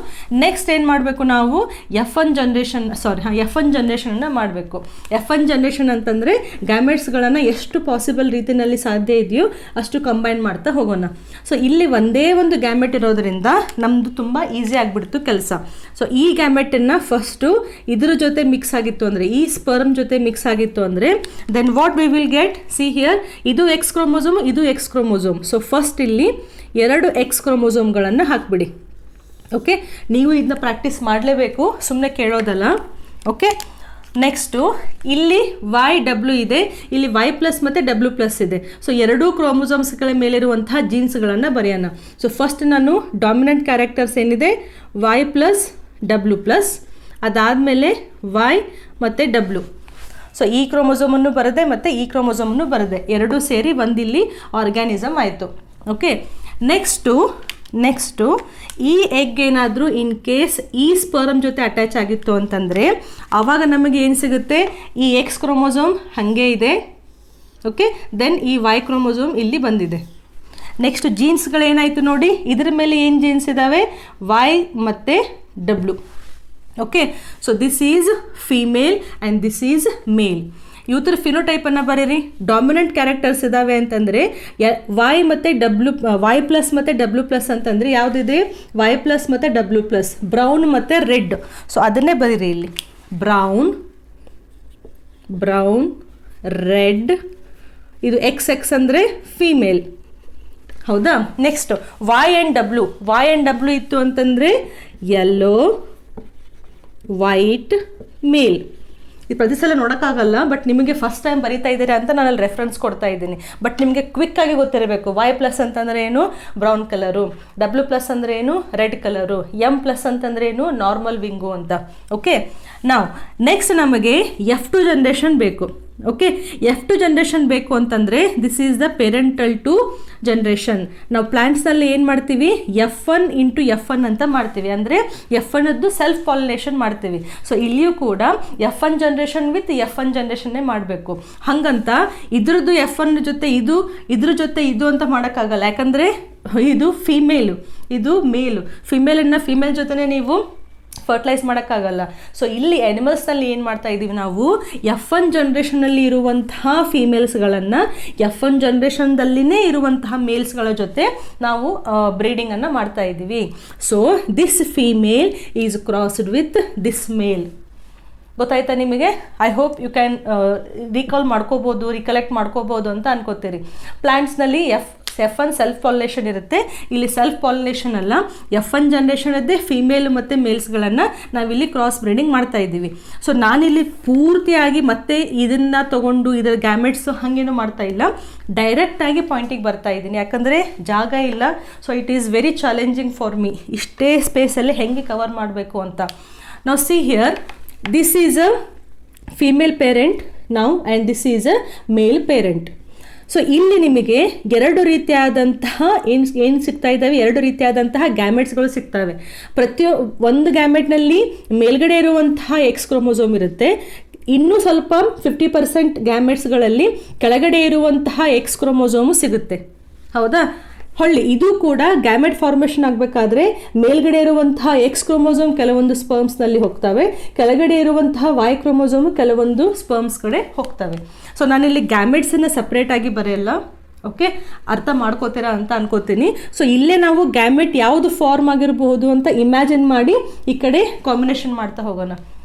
ನೆಕ್ಸ್ಟ್ ಏನು ಮಾಡಬೇಕು ನಾವು, F1 ಜನ್ರೇಷನನ್ನು ಮಾಡಬೇಕು. F1 ಜನ್ರೇಷನ್ ಅಂತಂದರೆ ಗ್ಯಾಮೆಟ್ಸ್ಗಳನ್ನು ಎಷ್ಟು ಪಾಸಿಬಲ್ ರೀತಿಯಲ್ಲಿ ಸಾಧ್ಯ ಇದೆಯೋ ಅಷ್ಟು ಕಂಬೈನ್ ಮಾಡ್ತಾ ಹೋಗೋಣ. ಸೊ ಇಲ್ಲಿ ಒಂದೇ ಒಂದು ಗ್ಯಾಮೆಟ್ ಇರೋದರಿಂದ ನಮ್ಮದು ತುಂಬ ಈಸಿ ಆಗಿಬಿಡ್ತು ಕೆಲಸ. ಸೊ ಈ ಗ್ಯಾಮೆಟನ್ನು ಫಸ್ಟು ಇದ್ರ ಜೊತೆ ಮಿಕ್ಸ್ ಆಗಿತ್ತು ಅಂದರೆ, ಈ ಸ್ಪರ್ಮ್ ಜೊತೆ ಮಿಕ್ಸ್ ಆಗಿತ್ತು ಅಂದರೆ, then what we will get, see here, ಇದು ಎಕ್ಸ್ ಕ್ರೋಮೋಸೋಮ್, ಇದು ಎಕ್ಸ್ ಕ್ರೋಮೋಸೋಮ್. ಸೊ ಫಸ್ಟ್ ಇಲ್ಲಿ 2 ಎಕ್ಸ್ ಕ್ರೋಮೋಸೋಮ್ಗಳನ್ನು ಹಾಕಿಬಿಡಿ. ಓಕೆ, ನೀವು ಇದನ್ನ ಪ್ರಾಕ್ಟೀಸ್ ಮಾಡಲೇಬೇಕು, ಸುಮ್ಮನೆ ಕೇಳೋದಲ್ಲ. ಓಕೆ, ನೆಕ್ಸ್ಟು ಇಲ್ಲಿ ವೈ ಡಬ್ಲ್ಯೂ ಇದೆ, ಇಲ್ಲಿ ವೈ ಪ್ಲಸ್ ಮತ್ತು ಡಬ್ಲ್ಯೂ ಪ್ಲಸ್ ಇದೆ. ಸೊ ಎರಡೂ ಕ್ರೋಮೋಸೋಮ್ಸ್ಗಳ ಮೇಲಿರುವಂತಹ ಜೀನ್ಸ್ಗಳನ್ನು ಬರೆಯೋಣ. ಸೊ ಫಸ್ಟ್ ನಾನು ಡಾಮಿನೆಂಟ್ ಕ್ಯಾರೆಕ್ಟರ್ಸ್ ಏನಿದೆ, ವೈ ಪ್ಲಸ್ ಡಬ್ಲ್ಯೂ ಪ್ಲಸ್, ಅದಾದಮೇಲೆ ವೈ ಮತ್ತು ಡಬ್ಲ್ಯೂ. ಸೊ ಈ ಕ್ರೋಮೋಸೋಮನ್ನು ಬರದೆ ಮತ್ತು ಈ ಕ್ರೋಮೋಸೋಮನ್ನು ಬರದೆ, ಎರಡೂ ಸೇರಿ ಒಂದಿಲ್ಲಿ ಆರ್ಗ್ಯಾನಿಸಮ್ ಆಯಿತು. ಓಕೆ, ನೆಕ್ಸ್ಟು ಈ ಎಗ್ ಏನಾದರೂ ಇನ್ ಕೇಸ್ ಈ ಸ್ಪರ್ಮ್ ಜೊತೆ ಅಟ್ಯಾಚ್ ಆಗಿತ್ತು ಅಂತಂದರೆ ಆವಾಗ ನಮಗೆ ಏನು ಸಿಗುತ್ತೆ, ಈ ಎಕ್ಸ್ ಕ್ರೋಮೋಸೋಮ್ ಹಾಗೆ ಇದೆ. ಓಕೆ, ದೆನ್ ಈ ವೈ ಕ್ರೋಮೋಸೋಮ್ ಇಲ್ಲಿ ಬಂದಿದೆ. ನೆಕ್ಸ್ಟ್ ಜೀನ್ಸ್ಗಳೇನಾಯಿತು ನೋಡಿ, ಇದರ ಮೇಲೆ ಏನು ಜೀನ್ಸ್ ಇದ್ದಾವೆ, ವೈ ಮತ್ತು W. Okay, so this is female and this is male. ಇವತ್ತರ ಫಿನೋಟೈಪನ್ನು ಬರೀರಿ. ಡಾಮಿನೆಂಟ್ ಕ್ಯಾರೆಕ್ಟರ್ಸ್ ಇದ್ದಾವೆ ಅಂತಂದರೆ ವೈ ಮತ್ತು ಡಬ್ಲ್ಯೂ, ವೈ ಪ್ಲಸ್ ಮತ್ತು ಡಬ್ಲ್ಯೂ ಪ್ಲಸ್ ಅಂತಂದರೆ ಯಾವುದಿದೆ, ವೈ ಪ್ಲಸ್ ಮತ್ತು ಡಬ್ಲ್ಯೂ ಪ್ಲಸ್, ಬ್ರೌನ್ ಮತ್ತು ರೆಡ್. ಸೊ ಅದನ್ನೇ ಬರೀರಿ ಇಲ್ಲಿ, ಬ್ರೌನ್, ರೆಡ್, ಇದು ಎಕ್ಸ್ ಎಕ್ಸ್ ಅಂದರೆ ಫೀಮೇಲ್, ಹೌದಾ. ನೆಕ್ಸ್ಟ್ ವೈ ಆ್ಯಂಡ್ ಡಬ್ಲ್ಯೂ ಇತ್ತು ಅಂತಂದರೆ ಯೆಲ್ಲೋ, ವೈಟ್, ಮೇಲ್. ಇದು ಪ್ರತಿ ಸಲ ನೋಡೋಕ್ಕಾಗಲ್ಲ, ಬಟ್ ನಿಮಗೆ ಫಸ್ಟ್ ಟೈಮ್ ಬರೀತಾ ಇದ್ದೀರಾ ಅಂತ ನಾನು ಅಲ್ಲಿ ರೆಫರೆನ್ಸ್ ಕೊಡ್ತಾ ಇದ್ದೀನಿ. ಬಟ್ ನಿಮಗೆ ಕ್ವಿಕ್ಕಾಗಿ ಗೊತ್ತಿರಬೇಕು, ವೈ ಪ್ಲಸ್ ಅಂತಂದರೆ ಏನು, ಬ್ರೌನ್ ಕಲರು, ಡಬ್ಲ್ಯೂ ಪ್ಲಸ್ ಅಂದರೆ ಏನು, ರೆಡ್ ಕಲರು, ಎಮ್ ಪ್ಲಸ್ ಅಂತಂದರೆ ಏನು, ನಾರ್ಮಲ್ ವಿಂಗು ಅಂತ. ಓಕೆ, ನಾವು ನೆಕ್ಸ್ಟ್ ನಮಗೆ F2 ಜನ್ರೇಷನ್ ಬೇಕು. ಓಕೆ, F2 ಜನ್ರೇಷನ್ ಬೇಕು ಅಂತಂದರೆ this is the parental two generation. ನಾವು ಪ್ಲಾಂಟ್ಸ್ನಲ್ಲಿ ಏನು ಮಾಡ್ತೀವಿ, F1 ಇಂಟು F1 ಅಂತ ಮಾಡ್ತೀವಿ, ಅಂದರೆ F1ದ್ದು ಸೆಲ್ಫ್ ಪಾಲಿನೇಷನ್ ಮಾಡ್ತೀವಿ. ಸೊ ಇಲ್ಲಿಯೂ ಕೂಡ F1 ಜನ್ರೇಷನ್ ವಿತ್ F1 ಜನ್ರೇಷನ್ನೇ ಮಾಡಬೇಕು. ಹಾಗಂತ ಇದ್ರದ್ದು F1 ಜೊತೆ ಇದು, ಇದ್ರ ಜೊತೆ ಇದು ಅಂತ ಮಾಡೋಕ್ಕಾಗಲ್ಲ, ಯಾಕಂದರೆ ಇದು ಫೀಮೇಲು, ಇದು ಮೇಲು. ಫಿಮೇಲನ್ನು ಫಿಮೇಲ್ ಜೊತೆನೇ ನೀವು ಫರ್ಟಿಲೈಸ್ ಮಾಡೋಕ್ಕಾಗಲ್ಲ. ಸೊ ಇಲ್ಲಿ ಆ್ಯನಿಮಲ್ಸ್ನಲ್ಲಿ ಏನು ಮಾಡ್ತಾ ಇದ್ದೀವಿ ನಾವು, F1 ಜನ್ರೇಷನಲ್ಲಿ ಇರುವಂತಹ ಫೀಮೇಲ್ಸ್ಗಳನ್ನು F1 ಜನ್ರೇಷನ್ದಲ್ಲಿನೇ ಇರುವಂತಹ ಮೇಲ್ಸ್ಗಳ ಜೊತೆ ನಾವು ಬ್ರೀಡಿಂಗನ್ನು ಮಾಡ್ತಾ ಇದ್ದೀವಿ. So this female is crossed with this male. ಗೊತ್ತಾಯ್ತಾ ನಿಮಗೆ? I hope you can recollect ಮಾಡ್ಕೋಬೋದು ಅಂತ ಅನ್ಕೋತೀರಿ. ಪ್ಲಾಂಟ್ಸ್ನಲ್ಲಿ F1 ಸೆಲ್ಫ್ ಪಾಲಿನೇಷನ್ ಇರುತ್ತೆ, ಇಲ್ಲಿ ಸೆಲ್ಫ್ ಪಾಲಿನೇಷನ್ ಅಲ್ಲ, F1 ಜನ್ರೇಷನ್ ಇದ್ದೇ ಫಿಮೇಲ್ ಮತ್ತು ಮೇಲ್ಸ್ಗಳನ್ನು ನಾವಿಲ್ಲಿ ಕ್ರಾಸ್ ಬ್ರೀಡಿಂಗ್ ಮಾಡ್ತಾ ಇದ್ದೀವಿ. ಸೊ ನಾನಿಲ್ಲಿ ಪೂರ್ತಿಯಾಗಿ ಮತ್ತೆ ಇದನ್ನು ತೊಗೊಂಡು ಇದರ ಗ್ಯಾಮೆಟ್ಸು ಹಾಗೇನು ಮಾಡ್ತಾ ಇಲ್ಲ, ಡೈರೆಕ್ಟಾಗಿ ಪಾಯಿಂಟಿಗೆ ಬರ್ತಾ ಇದ್ದೀನಿ, ಯಾಕಂದರೆ ಜಾಗ ಇಲ್ಲ. So it is very challenging for me, ಇಷ್ಟೇ ಸ್ಪೇಸಲ್ಲಿ ಹೆಂಗೆ ಕವರ್ ಮಾಡಬೇಕು ಅಂತ. ನಾವು see here, this is a female parent ನಾವು and this is a male parent. So ಇಲ್ಲಿ ನಿಮಗೆ ಎರಡು ರೀತಿಯಾದಂತಹ ಏನು ಸಿಗ್ತಾ ಇದ್ದಾವೆ, ಎರಡು ರೀತಿಯಾದಂತಹ ಗ್ಯಾಮೆಟ್ಸ್ಗಳು ಸಿಗ್ತವೆ. ಒಂದು ಗ್ಯಾಮೆಟ್ನಲ್ಲಿ ಮೇಲ್ಗಡೆ ಇರುವಂತಹ ಎಕ್ಸ್ ಕ್ರೋಮೋಸೋಮ್ ಇರುತ್ತೆ, ಇನ್ನೂ ಸ್ವಲ್ಪ 50% ಗ್ಯಾಮೆಟ್ಸ್ಗಳಲ್ಲಿ ಕೆಳಗಡೆ ಇರುವಂತಹ ಎಕ್ಸ್ ಕ್ರೋಮೋಸೋಮು ಸಿಗುತ್ತೆ. ಹೌದಾ? ಹೊಳ್ಳಿ ಇದು ಕೂಡ ಗ್ಯಾಮೆಟ್ ಫಾರ್ಮೇಷನ್ ಆಗಬೇಕಾದ್ರೆ ಮೇಲ್ಗಡೆ ಇರುವಂತಹ ಎಕ್ಸ್ ಕ್ರೋಮೋಸೋಮ್ ಕೆಲವೊಂದು ಸ್ಪರ್ಮ್ಸ್ನಲ್ಲಿ ಹೋಗ್ತವೆ, ಕೆಳಗಡೆ ಇರುವಂತಹ ವೈ ಕ್ರೋಮೋಸೋಮು ಕೆಲವೊಂದು ಸ್ಪರ್ಮ್ಸ್ ಕಡೆ ಹೋಗ್ತವೆ. ಸೊ ನಾನಿಲ್ಲಿ ಗ್ಯಾಮೆಟ್ಸನ್ನು ಸಪ್ರೇಟಾಗಿ ಬರೆಯಲ್ಲ. ಓಕೆ, ಅರ್ಥ ಮಾಡ್ಕೋತೀರಾ ಅಂತ ಅನ್ಕೋತೀನಿ. ಸೊ ಇಲ್ಲೇ ನಾವು ಗ್ಯಾಮೆಟ್ ಯಾವುದು ಫಾರ್ಮ್ ಆಗಿರಬಹುದು ಅಂತ ಇಮ್ಯಾಜಿನ್ ಮಾಡಿ ಈ ಕಡೆ ಕಾಂಬಿನೇಷನ್ ಮಾಡ್ತಾ ಹೋಗೋಣ.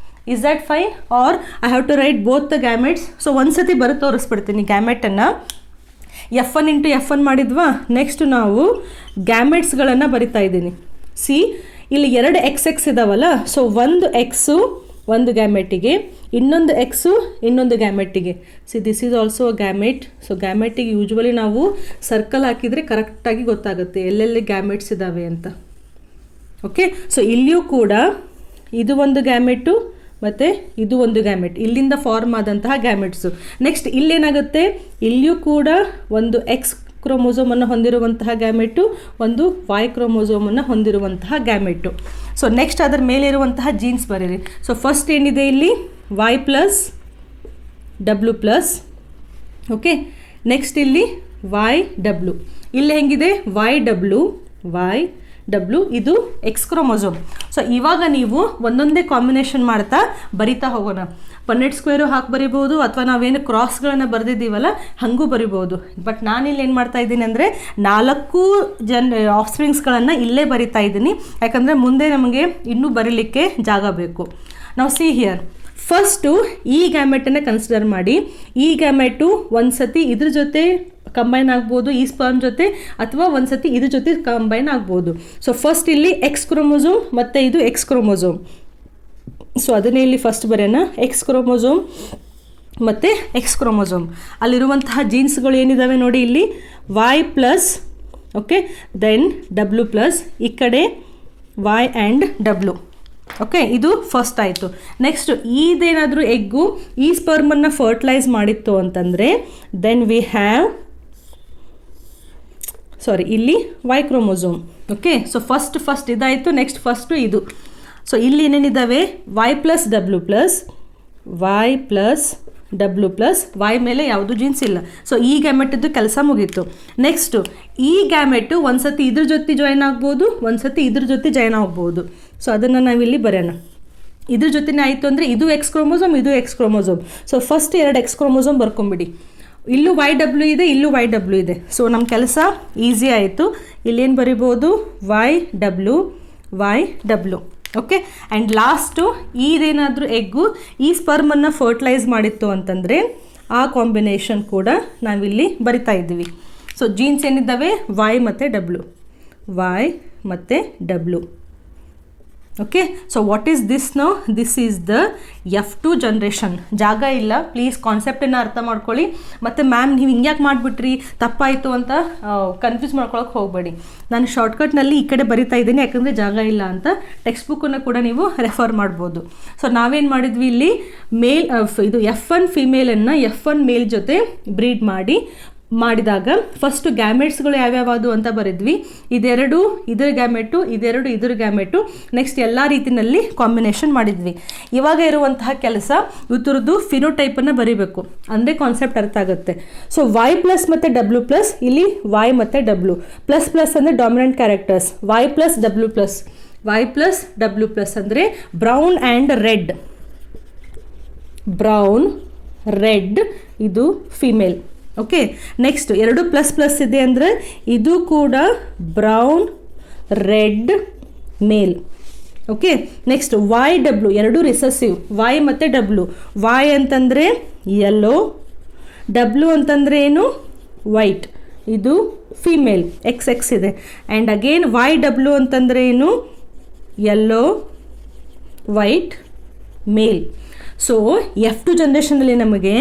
Is that fine? Or I have to write both the gametes? So ಒಂದ್ಸತಿ ಬರೋ ತೋರಿಸ್ಬಿಡ್ತೀನಿ ಗ್ಯಾಮೆಟನ್ನು. F1 ಇಂಟು F1 ಮಾಡಿದ್ವಾ, ನೆಕ್ಸ್ಟ್ ನಾವು ಗ್ಯಾಮೆಟ್ಸ್ಗಳನ್ನು ಬರಿತಾ ಇದ್ದೀನಿ. ಸಿ, ಇಲ್ಲಿ ಎರಡು ಎಕ್ಸ್ ಇದಾವಲ್ಲ, ಸೊ ಒಂದು ಎಕ್ಸು ಒಂದು ಗ್ಯಾಮೆಟಿಗೆ, ಇನ್ನೊಂದು ಎಕ್ಸು ಇನ್ನೊಂದು ಗ್ಯಾಮೆಟಿಗೆ. See, this is also a gamete. So ಗ್ಯಾಮೆಟಿಗೆ ಯೂಶ್ವಲಿ ನಾವು ಸರ್ಕಲ್ ಹಾಕಿದರೆ ಕರೆಕ್ಟಾಗಿ ಗೊತ್ತಾಗುತ್ತೆ ಎಲ್ಲೆಲ್ಲಿ ಗ್ಯಾಮೆಟ್ಸ್ ಇದ್ದಾವೆ ಅಂತ. ಓಕೆ, ಸೊ ಇಲ್ಲಿಯೂ ಕೂಡ ಇದು ಒಂದು ಗ್ಯಾಮೆಟು ಮತ್ತು ಇದು ಒಂದು ಗ್ಯಾಮೆಟ್, ಇಲ್ಲಿಂದ ಫಾರ್ಮ್ ಆದಂತಹ ಗ್ಯಾಮೆಟ್ಸು. ನೆಕ್ಸ್ಟ್ ಇಲ್ಲೇನಾಗುತ್ತೆ, ಇಲ್ಲಿಯೂ ಕೂಡ ಒಂದು ಎಕ್ಸ್ ಕ್ರೋಮೋಸೋಮನ್ನು ಹೊಂದಿರುವಂತಹ ಗ್ಯಾಮೆಟು, ಒಂದು ವೈ ಕ್ರೋಮೋಸೋಮನ್ನು ಹೊಂದಿರುವಂತಹ ಗ್ಯಾಮೆಟು. ಸೊ ನೆಕ್ಸ್ಟ್ ಅದರ ಮೇಲಿರುವಂತಹ ಜೀನ್ಸ್ ಬರೀರಿ. ಸೊ ಫಸ್ಟ್ ಏನಿದೆ ಇಲ್ಲಿ Y+W+. ಓಕೆ, ನೆಕ್ಸ್ಟ್ ಇಲ್ಲಿ YW. ಇಲ್ಲಿ ಹೆಂಗಿದೆ YW, ಇದು ಎಕ್ಸ್ ಕ್ರೋಮೋಸೋಮ್. ಸೊ ಇವಾಗ ನೀವು ಒಂದೊಂದೇ ಕಾಂಬಿನೇಷನ್ ಮಾಡ್ತಾ ಬರಿತಾ ಹೋಗೋಣ. ಪನ್ನೆಟ್ ಸ್ಕ್ವೇರು ಹಾಕಿ ಬರಿಬೋದು, ಅಥವಾ ನಾವೇನು ಕ್ರಾಸ್ಗಳನ್ನು ಬರೆದಿದ್ದೀವಲ್ಲ ಹಾಗೂ ಬರಿಬೋದು. ಬಟ್ ನಾನಿಲ್ಲಿ ಏನು ಮಾಡ್ತಾ ಇದ್ದೀನಿ ಅಂದರೆ 4 ಆಫ್ಸ್ಪ್ರಿಂಗ್ಸ್ಗಳನ್ನು ಇಲ್ಲೇ ಬರಿತಾ ಇದ್ದೀನಿ, ಯಾಕಂದರೆ ಮುಂದೆ ನಮಗೆ ಇನ್ನೂ ಬರೀಲಿಕ್ಕೆ ಜಾಗ ಬೇಕು. ನಾವು ಸಿ ಹಿಯರ್, ಫಸ್ಟು ಈ ಗ್ಯಾಮೆಟನ್ನು ಕನ್ಸಿಡರ್ ಮಾಡಿ. ಈ ಗ್ಯಾಮೆಟು ಒಂದು ಸತಿ ಇದ್ರ ಜೊತೆ ಕಂಬೈನ್ ಆಗ್ಬೋದು ಈ ಸ್ಪರ್ಮ್ ಜೊತೆ, ಅಥವಾ ಒಂದು ಸತಿ ಇದ್ರ ಜೊತೆ ಕಂಬೈನ್ ಆಗ್ಬೋದು. ಸೊ ಫಸ್ಟ್ ಇಲ್ಲಿ ಎಕ್ಸ್ ಕ್ರೋಮೋಸೋಮ್ ಮತ್ತು ಇದು ಎಕ್ಸ್ ಕ್ರೋಮೋಸೋಮ್. ಸೊ ಅದನ್ನೇ ಇಲ್ಲಿ ಫಸ್ಟ್ ಬರೆಯೋಣ, ಎಕ್ಸ್ ಕ್ರೋಮೋಸೋಮ್ ಮತ್ತು ಎಕ್ಸ್ ಕ್ರೋಮೋಸೋಮ್. ಅಲ್ಲಿರುವಂತಹ ಜೀನ್ಸ್ಗಳು ಏನಿದ್ದಾವೆ ನೋಡಿ, ಇಲ್ಲಿ Y+, ಓಕೆ, ದೆನ್ W+, ಈ ಕಡೆ Y ಆ್ಯಂಡ್ W. ಓಕೆ, ಇದು ಫಸ್ಟ್ ಆಯಿತು. ನೆಕ್ಸ್ಟ್ ಇದೇನಾದರೂ ಎಗ್ಗು ಈ ಸ್ಪರ್ಮನ್ನು ಫರ್ಟಿಲೈಸ್ ಮಾಡಿತ್ತು ಅಂತಂದರೆ ದೆನ್ ವಿ ಹ್ಯಾವ್ ಇಲ್ಲಿ Y chromosome. Okay, so first ಇದಾಯಿತು. ನೆಕ್ಸ್ಟ್ ಫಸ್ಟು ಇದು. ಸೊ ಇಲ್ಲಿ ಏನೇನಿದ್ದಾವೆ Y+W+, ವೈ ಮೇಲೆ ಯಾವುದು ಜೀನ್ಸ್ ಇಲ್ಲ. ಸೊ ಈ ಗ್ಯಾಮೆಟದ್ದು ಕೆಲಸ ಮುಗೀತು. ನೆಕ್ಸ್ಟು ಈ ಗ್ಯಾಮೆಟು ಒಂದು ಸತಿ ಇದ್ರ ಜೊತೆ ಜಾಯ್ನ್ ಆಗ್ಬೋದು, ಒಂದು ಸತಿ ಇದ್ರ ಜೊತೆ ಜಾಯ್ನ್ ಆಗ್ಬೋದು. ಸೊ ಅದನ್ನು ನಾವಿಲ್ಲಿ ಬರೋಣ. ಇದ್ರ ಜೊತೆನೇ ಆಯಿತು ಅಂದರೆ ಇದು ಎಕ್ಸ್ ಕ್ರೋಮೋಸೋಮ್, ಇದು X chromosome. So first 2 X chromosome ಬರ್ಕೊಂಬಿಡಿ. ಇಲ್ಲೂ YW ಇದೆ, ಇಲ್ಲೂ YW ಇದೆ. ಸೊ ನಮ್ಮ ಕೆಲಸ ಈಸಿ ಆಯಿತು. ಇಲ್ಲೇನು ಬರಿಬೋದು, YW. ಓಕೆ, ಆ್ಯಂಡ್ ಲಾಸ್ಟು ಇದೇನಾದರೂ ಎಗ್ಗು ಈ ಸ್ಪರ್ಮನ್ನು ಫರ್ಟಿಲೈಸ್ ಮಾಡಿತ್ತು ಅಂತಂದರೆ ಆ ಕಾಂಬಿನೇಷನ್ ಕೂಡ ನಾವಿಲ್ಲಿ ಬರಿತಾ ಇದ್ದೀವಿ. ಸೊ ಜೀನ್ಸ್ ಏನಿದ್ದಾವೆ Y ಮತ್ತು W. Okay, so what is this no? This is the F2 generation. ಜಾಗ ಇಲ್ಲ, ಪ್ಲೀಸ್ ಕಾನ್ಸೆಪ್ಟನ್ನು ಅರ್ಥ ಮಾಡ್ಕೊಳ್ಳಿ. ಮತ್ತು ಮ್ಯಾಮ್ ನೀವು ಹಿಂಗ್ಯಾಕೆ ಮಾಡಿಬಿಟ್ರಿ, ತಪ್ಪಾಯಿತು ಅಂತ ಕನ್ಫ್ಯೂಸ್ ಮಾಡ್ಕೊಳಕ್ಕೆ ಹೋಗಬೇಡಿ. ನಾನು ಶಾರ್ಟ್ಕಟ್ನಲ್ಲಿ ಈ ಕಡೆ ಬರಿತಾ ಇದ್ದೀನಿ, ಯಾಕಂದರೆ ಜಾಗ ಇಲ್ಲ ಅಂತ. ಟೆಕ್ಸ್ಟ್ ಬುಕ್ಕನ್ನು ಕೂಡ ನೀವು ರೆಫರ್ ಮಾಡ್ಬೋದು. ಸೊ ನಾವೇನು ಮಾಡಿದ್ವಿ, ಇಲ್ಲಿ ಇದು F1 ಫಿಮೇಲನ್ನು F1 ಮೇಲ್ ಜೊತೆ ಬ್ರೀಡ್ ಮಾಡಿದಾಗ ಫಸ್ಟು ಗ್ಯಾಮೆಟ್ಸ್ಗಳು ಯಾವ್ಯಾವುದು ಅಂತ ಬರೆದ್ವಿ. ಇದೆರಡು ಇದರ ಗ್ಯಾಮೆಟು, ಇದೆರಡು ಇದ್ರ ಗ್ಯಾಮೆಟು. ನೆಕ್ಸ್ಟ್ ಎಲ್ಲ ರೀತಿಯಲ್ಲಿ ಕಾಂಬಿನೇಷನ್ ಮಾಡಿದ್ವಿ. ಇವಾಗ ಇರುವಂತಹ ಕೆಲಸ ಇವ್ರದ್ದು ಫಿನೋಟೈಪನ್ನು ಬರೀಬೇಕು, ಅಂದರೆ ಕಾನ್ಸೆಪ್ಟ್ ಅರ್ಥ ಆಗುತ್ತೆ. ಸೊ Y+ ಮತ್ತು W+, ಇಲ್ಲಿ Y ಮತ್ತು W. ++ ಅಂದರೆ ಡಾಮಿನೆಂಟ್ ಕ್ಯಾರೆಕ್ಟರ್ಸ್. Y+W+, ಅಂದರೆ ಬ್ರೌನ್ ಆ್ಯಂಡ್ ರೆಡ್, ಇದು ಫಿಮೇಲ್. ಓಕೆ, ನೆಕ್ಸ್ಟ್ 2++ ಇದೆ ಅಂದರೆ ಇದು ಕೂಡ brown red male. Okay, next YW, 2 recessive, Y ಮತ್ತು W. Y ಅಂತಂದರೆ ಯೆಲ್ಲೋ, W ಅಂತಂದರೆ ಏನು, ವೈಟ್, ಇದು ಫೀಮೇಲ್ XX ಇದೆ. ಆ್ಯಂಡ್ ಅಗೇನ್ YW ಅಂತಂದರೆ ಏನು, ಯೆಲ್ಲೋ ವೈಟ್ ಮೇಲ್. ಸೊ F2 ಜನ್ರೇಷನಲ್ಲಿ ನಮಗೆ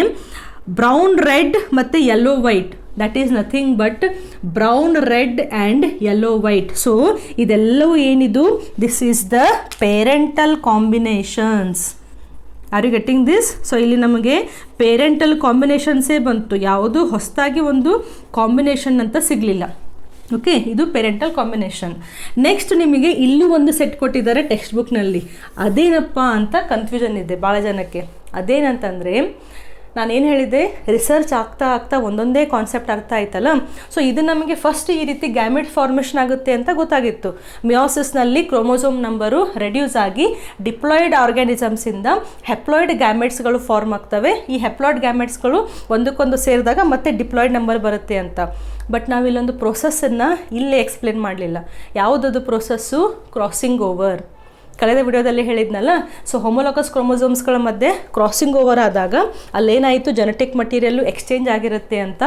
ಬ್ರೌನ್ ರೆಡ್ ಮತ್ತು yellow white, that is nothing but brown red and yellow white. So ಇದೆಲ್ಲವೂ ಏನಿದು, this is the parental combinations. Are you getting this? So ಇಲ್ಲಿ ನಮಗೆ parental ಕಾಂಬಿನೇಷನ್ಸೇ ಬಂತು, ಯಾವುದು ಹೊಸದಾಗಿ ಒಂದು ಕಾಂಬಿನೇಷನ್ ಅಂತ ಸಿಗಲಿಲ್ಲ. ಓಕೆ, ಇದು ಪೇರೆಂಟಲ್ ಕಾಂಬಿನೇಷನ್. ನೆಕ್ಸ್ಟ್ ನಿಮಗೆ ಇಲ್ಲೂ ಒಂದು ಸೆಟ್ ಕೊಟ್ಟಿದ್ದಾರೆ ಟೆಕ್ಸ್ಟ್ ಬುಕ್ನಲ್ಲಿ. ಅದೇನಪ್ಪ ಅಂತ ಕನ್ಫ್ಯೂಷನ್ ಇದೆ ಭಾಳ ಜನಕ್ಕೆ. ಅದೇನಂತಂದರೆ, ನಾನೇನು ಹೇಳಿದೆ, ರಿಸರ್ಚ್ ಆಗ್ತಾ ಆಗ್ತಾ ಒಂದೊಂದೇ ಕಾನ್ಸೆಪ್ಟ್ ಅರ್ಥ ಆಯ್ತಲ್ಲ. ಸೊ ಇದು ನಮಗೆ ಫಸ್ಟ್ ಈ ರೀತಿ ಗ್ಯಾಮೆಟ್ ಫಾರ್ಮೇಷನ್ ಆಗುತ್ತೆ ಅಂತ ಗೊತ್ತಾಗಿತ್ತು. ಮಿಯೋಸಿಸ್ನಲ್ಲಿ ಕ್ರೋಮೋಸೋಮ್ ನಂಬರು ರೆಡ್ಯೂಸ್ ಆಗಿ ಡಿಪ್ಲಾಯ್ಡ್ ಆರ್ಗ್ಯಾನಿಸಮ್ಸಿಂದ ಹೆಪ್ಲಾಯ್ಡ್ ಗ್ಯಾಮೆಟ್ಸ್ಗಳು ಫಾರ್ಮ್ ಆಗ್ತವೆ. ಈ ಹೆಪ್ಲಾಯ್ಡ್ ಗ್ಯಾಮೆಟ್ಸ್ಗಳು ಒಂದಕ್ಕೊಂದು ಸೇರಿದಾಗ ಮತ್ತೆ ಡಿಪ್ಲಾಯ್ಡ್ ನಂಬರ್ ಬರುತ್ತೆ ಅಂತ. ಬಟ್ ನಾವಿಲ್ಲೊಂದು ಪ್ರೋಸೆಸ್ಸನ್ನು ಇಲ್ಲೇ ಎಕ್ಸ್ಪ್ಲೇನ್ ಮಾಡಲಿಲ್ಲ. ಯಾವುದದು ಪ್ರೋಸೆಸ್ಸು? Crossing over. ಕಳೆದ ವಿಡಿಯೋದಲ್ಲಿ ಹೇಳಿದ್ನಲ್ಲ, ಸೊ ಹೋಮೋಲಾಗಸ್ ಕ್ರೋಮೋಸೋಮ್ಸ್ಗಳ ಮಧ್ಯೆ ಕ್ರಾಸಿಂಗ್ ಓವರ್ ಆದಾಗ ಅಲ್ಲೇನಾಯಿತು, ಜೆನೆಟಿಕ್ ಮಟೀರಿಯಲ್ಲು ಎಕ್ಸ್ಚೇಂಜ್ ಆಗಿರುತ್ತೆ ಅಂತ.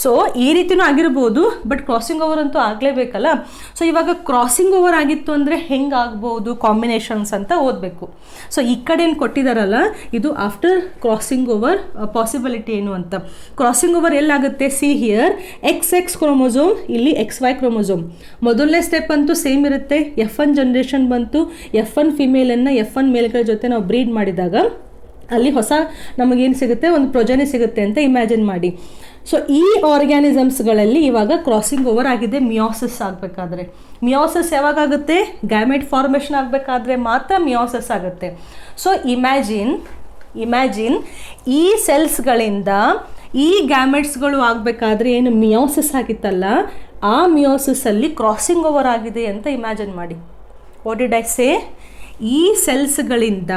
ಸೊ ಈ ರೀತಿಯೂ ಆಗಿರ್ಬೋದು, ಬಟ್ ಕ್ರಾಸಿಂಗ್ ಓವರ್ ಅಂತೂ ಆಗಲೇಬೇಕಲ್ಲ. ಸೊ ಇವಾಗ ಕ್ರಾಸಿಂಗ್ ಓವರ್ ಆಗಿತ್ತು ಅಂದರೆ ಹೆಂಗೆ ಆಗ್ಬೋದು ಕಾಂಬಿನೇಷನ್ಸ್ ಅಂತ ಓದಬೇಕು. ಸೊ ಈ ಕಡೆ ಏನು ಕೊಟ್ಟಿದ್ದಾರಲ್ಲ, ಇದು ಆಫ್ಟರ್ ಕ್ರಾಸಿಂಗ್ ಓವರ್ ಪಾಸಿಬಿಲಿಟಿ ಏನು ಅಂತ. ಕ್ರಾಸಿಂಗ್ ಓವರ್ ಎಲ್ಲಾಗುತ್ತೆ? ಸಿ ಹಿಯರ್, XX ಕ್ರೋಮೋಸೋಮ್, ಇಲ್ಲಿ XY ಕ್ರೋಮೋಸೋಮ್. ಮೊದಲನೇ ಸ್ಟೆಪ್ ಅಂತೂ ಸೇಮ್ ಇರುತ್ತೆ. F1 ಜನ್ರೇಷನ್ ಬಂತು. F1 ಫಿಮೇಲನ್ನು F1 ಮೇಲ್ಗಳ ಜೊತೆ ನಾವು ಬ್ರೀಡ್ ಮಾಡಿದಾಗ ಅಲ್ಲಿ ಹೊಸ ನಮಗೇನು ಸಿಗುತ್ತೆ, ಒಂದು ಪ್ರೊಜೆನಿ ಸಿಗುತ್ತೆ ಅಂತ ಇಮ್ಯಾಜಿನ್ ಮಾಡಿ. ಸೊ ಈ ಆರ್ಗ್ಯಾನಿಸಮ್ಸ್ಗಳಲ್ಲಿ ಇವಾಗ ಕ್ರಾಸಿಂಗ್ ಓವರ್ ಆಗಿದೆ ಮಿಯೋಸಿಸ್ ಆಗಬೇಕಾದ್ರೆ. ಮಿಯೋಸಿಸ್ ಯಾವಾಗುತ್ತೆ? ಗ್ಯಾಮೆಟ್ ಫಾರ್ಮೇಷನ್ ಆಗಬೇಕಾದ್ರೆ ಮಾತ್ರ ಮಿಯೋಸಿಸ್ ಆಗುತ್ತೆ. ಸೊ ಇಮ್ಯಾಜಿನ್ ಈ ಸೆಲ್ಸ್ಗಳಿಂದ ಈ ಗ್ಯಾಮೆಟ್ಸ್ಗಳು ಆಗಬೇಕಾದ್ರೆ ಏನು ಮಿಯೋಸಿಸ್ ಆಗಿತ್ತಲ್ಲ, ಆ ಮಿಯೋಸಿಸಲ್ಲಿ ಕ್ರಾಸಿಂಗ್ ಓವರ್ ಆಗಿದೆ ಅಂತ ಇಮ್ಯಾಜಿನ್ ಮಾಡಿ. What did I say? ಈ ಸೆಲ್ಸ್ಗಳಿಂದ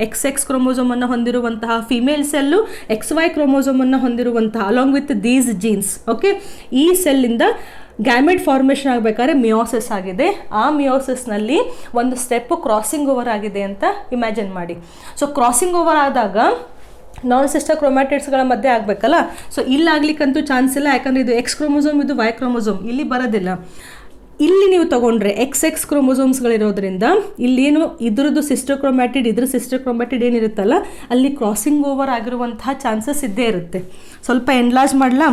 XX ಕ್ರೋಮೋಸೋಮನ್ನು ಹೊಂದಿರುವಂತಹ ಫಿಮೇಲ್ ಸೆಲ್ಲು XY ಕ್ರೋಮೋಸೋಮನ್ನು ಹೊಂದಿರುವಂತಹ along with these jeans. Okay, ಈ ಸೆಲ್ಲಿಂದ ಗ್ಯಾಮೆಟ್ ಫಾರ್ಮೇಷನ್ ಆಗಬೇಕಾದ್ರೆ ಮಿಯೋಸಿಸ್ ಆಗಿದೆ. ಆ ಮಿಯೋಸಿಸ್ನಲ್ಲಿ ಒಂದು ಸ್ಟೆಪ್ಪು ಕ್ರಾಸಿಂಗ್ ಓವರ್ ಆಗಿದೆ ಅಂತ ಇಮ್ಯಾಜಿನ್ ಮಾಡಿ. ಸೊ ಕ್ರಾಸಿಂಗ್ ಓವರ್ ಆದಾಗ ನಾನ್ ಸಿಸ್ಟರ್ ಕ್ರೊಮ್ಯಾಟಿಡ್ಸ್ಗಳ ಮಧ್ಯೆ ಆಗಬೇಕಲ್ಲ. ಸೊ ಇಲ್ಲಾಗ್ಲಿಕ್ಕಂತೂ ಚಾನ್ಸ್ ಇಲ್ಲ, ಯಾಕಂದರೆ ಇದು X ಕ್ರೋಮೋಸೋಮ್, ಇದು Y ಕ್ರೋಮೋಸೋಮ್, ಇಲ್ಲಿ ಬರೋದಿಲ್ಲ. ಇಲ್ಲಿ ನೀವು ತೊಗೊಂಡ್ರೆ XX ಕ್ರೋಮೋಸೋಮ್ಸ್ಗಳಿರೋದ್ರಿಂದ ಇಲ್ಲೇನು ಇದ್ರದ್ದು ಸಿಸ್ಟರ್ ಕ್ರೊಮ್ಯಾಟಿಡ್, ಇದ್ರ ಸಿಸ್ಟರ್ ಕ್ರೊಮ್ಯಾಟಿಡ್ ಏನಿರುತ್ತಲ್ಲ, ಅಲ್ಲಿ ಕ್ರಾಸಿಂಗ್ ಓವರ್ ಆಗಿರುವಂತಹ ಚಾನ್ಸಸ್ ಇದ್ದೇ ಇರುತ್ತೆ. ಸ್ವಲ್ಪ ಎನ್ಲಾರ್ಜ್ ಮಾಡಲಾ?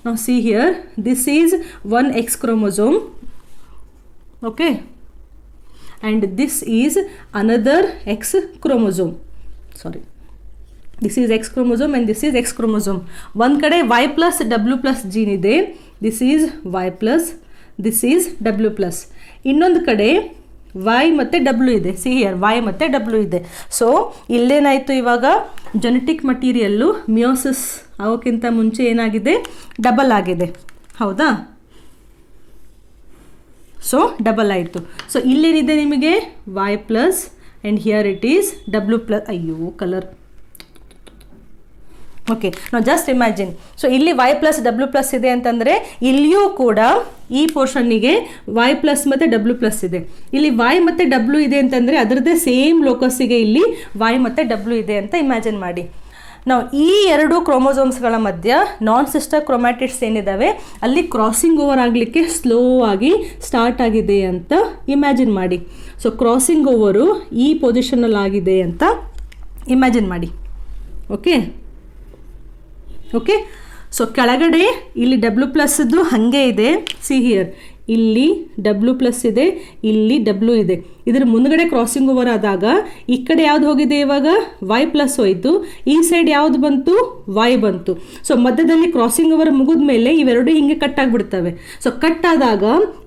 ನಾವು see here, this is one X chromosome. Okay, and this is another X chromosome. Sorry, this is X chromosome and this is X chromosome. ಒಂದು ಕಡೆ Y+W+ ಜೀನ್ ಇದೆ, this is Y+, this is W+. ಇನ್ನೊಂದು ಕಡೆ Y ಮತ್ತು W ಇದೆ. See here, Y ಮತ್ತು W ಇದೆ. So ಇಲ್ಲೇನಾಯಿತು, ಇವಾಗ ಜೆನೆಟಿಕ್ ಮಟೀರಿಯಲ್ಲು ಮಿಯೋಸಿಸ್ ಆಗೋಕ್ಕಿಂತ ಮುಂಚೆ ಏನಾಗಿದೆ, ಡಬಲ್ ಆಗಿದೆ. ಹೌದಾ? ಸೊ ಡಬಲ್ ಆಯಿತು. ಸೊ ಇಲ್ಲೇನಿದೆ ನಿಮಗೆ Y+, and here it is W+. ಅಯ್ಯೋ ಕಲರ್. ಓಕೆ, ನಾವು ಜಸ್ಟ್ ಇಮ್ಯಾಜಿನ್. ಸೊ ಇಲ್ಲಿ Y+W+ ಇದೆ ಅಂತಂದರೆ ಇಲ್ಲಿಯೂ ಕೂಡ ಈ ಪೋರ್ಷನ್ನಿಗೆ Y+ ಮತ್ತು W+ ಇದೆ. ಇಲ್ಲಿ Y ಮತ್ತು W ಇದೆ ಅಂತಂದರೆ ಅದರದ್ದೇ ಸೇಮ್ ಲೋಕಸ್ಸಿಗೆ ಇಲ್ಲಿ Y ಮತ್ತು W ಇದೆ ಅಂತ ಇಮ್ಯಾಜಿನ್ ಮಾಡಿ. ನಾವು ಈ ಎರಡು ಕ್ರೋಮೋಸೋಮ್ಸ್ಗಳ ಮಧ್ಯ ನಾನ್ ಸಿಸ್ಟರ್ ಕ್ರೊಮ್ಯಾಟಿಡ್ಸ್ ಏನಿದ್ದಾವೆ ಅಲ್ಲಿ ಕ್ರಾಸಿಂಗ್ ಓವರ್ ಆಗಲಿಕ್ಕೆ ಸ್ಲೋ ಆಗಿ ಸ್ಟಾರ್ಟ್ ಆಗಿದೆ ಅಂತ ಇಮ್ಯಾಜಿನ್ ಮಾಡಿ. ಸೊ ಕ್ರಾಸಿಂಗ್ ಓವರು ಈ ಪೊಸಿಷನಲ್ಲಿ ಆಗಿದೆ ಅಂತ ಇಮ್ಯಾಜಿನ್ ಮಾಡಿ. ಓಕೆ, ಸೊ ಕೆಳಗಡೆ ಇಲ್ಲಿ W+ದ್ದು ಹಾಗೆ ಇದೆ. ಸಿ ಹಿಯರ್, ಇಲ್ಲಿ W+ ಇದೆ, ಇಲ್ಲಿ W ಇದೆ. ಇದರ ಮುಂದ್ಗಡೆ ಕ್ರಾಸಿಂಗ್ ಓವರ್ ಆದಾಗ ಈ ಕಡೆ ಯಾವ್ದು ಹೋಗಿದೆ, ಇವಾಗ Y+ ಹೋಯಿತು, ಈ ಸೈಡ್ ಯಾವುದು ಬಂತು, Y ಬಂತು. ಸೊ ಮಧ್ಯದಲ್ಲಿ ಕ್ರಾಸಿಂಗ್ ಓವರ್ ಮುಗಿದ ಮೇಲೆ ಇವೆರಡು ಹಿಂಗೆ ಕಟ್ ಆಗಿಬಿಡ್ತವೆ. ಸೊ ಕಟ್ ಆದಾಗ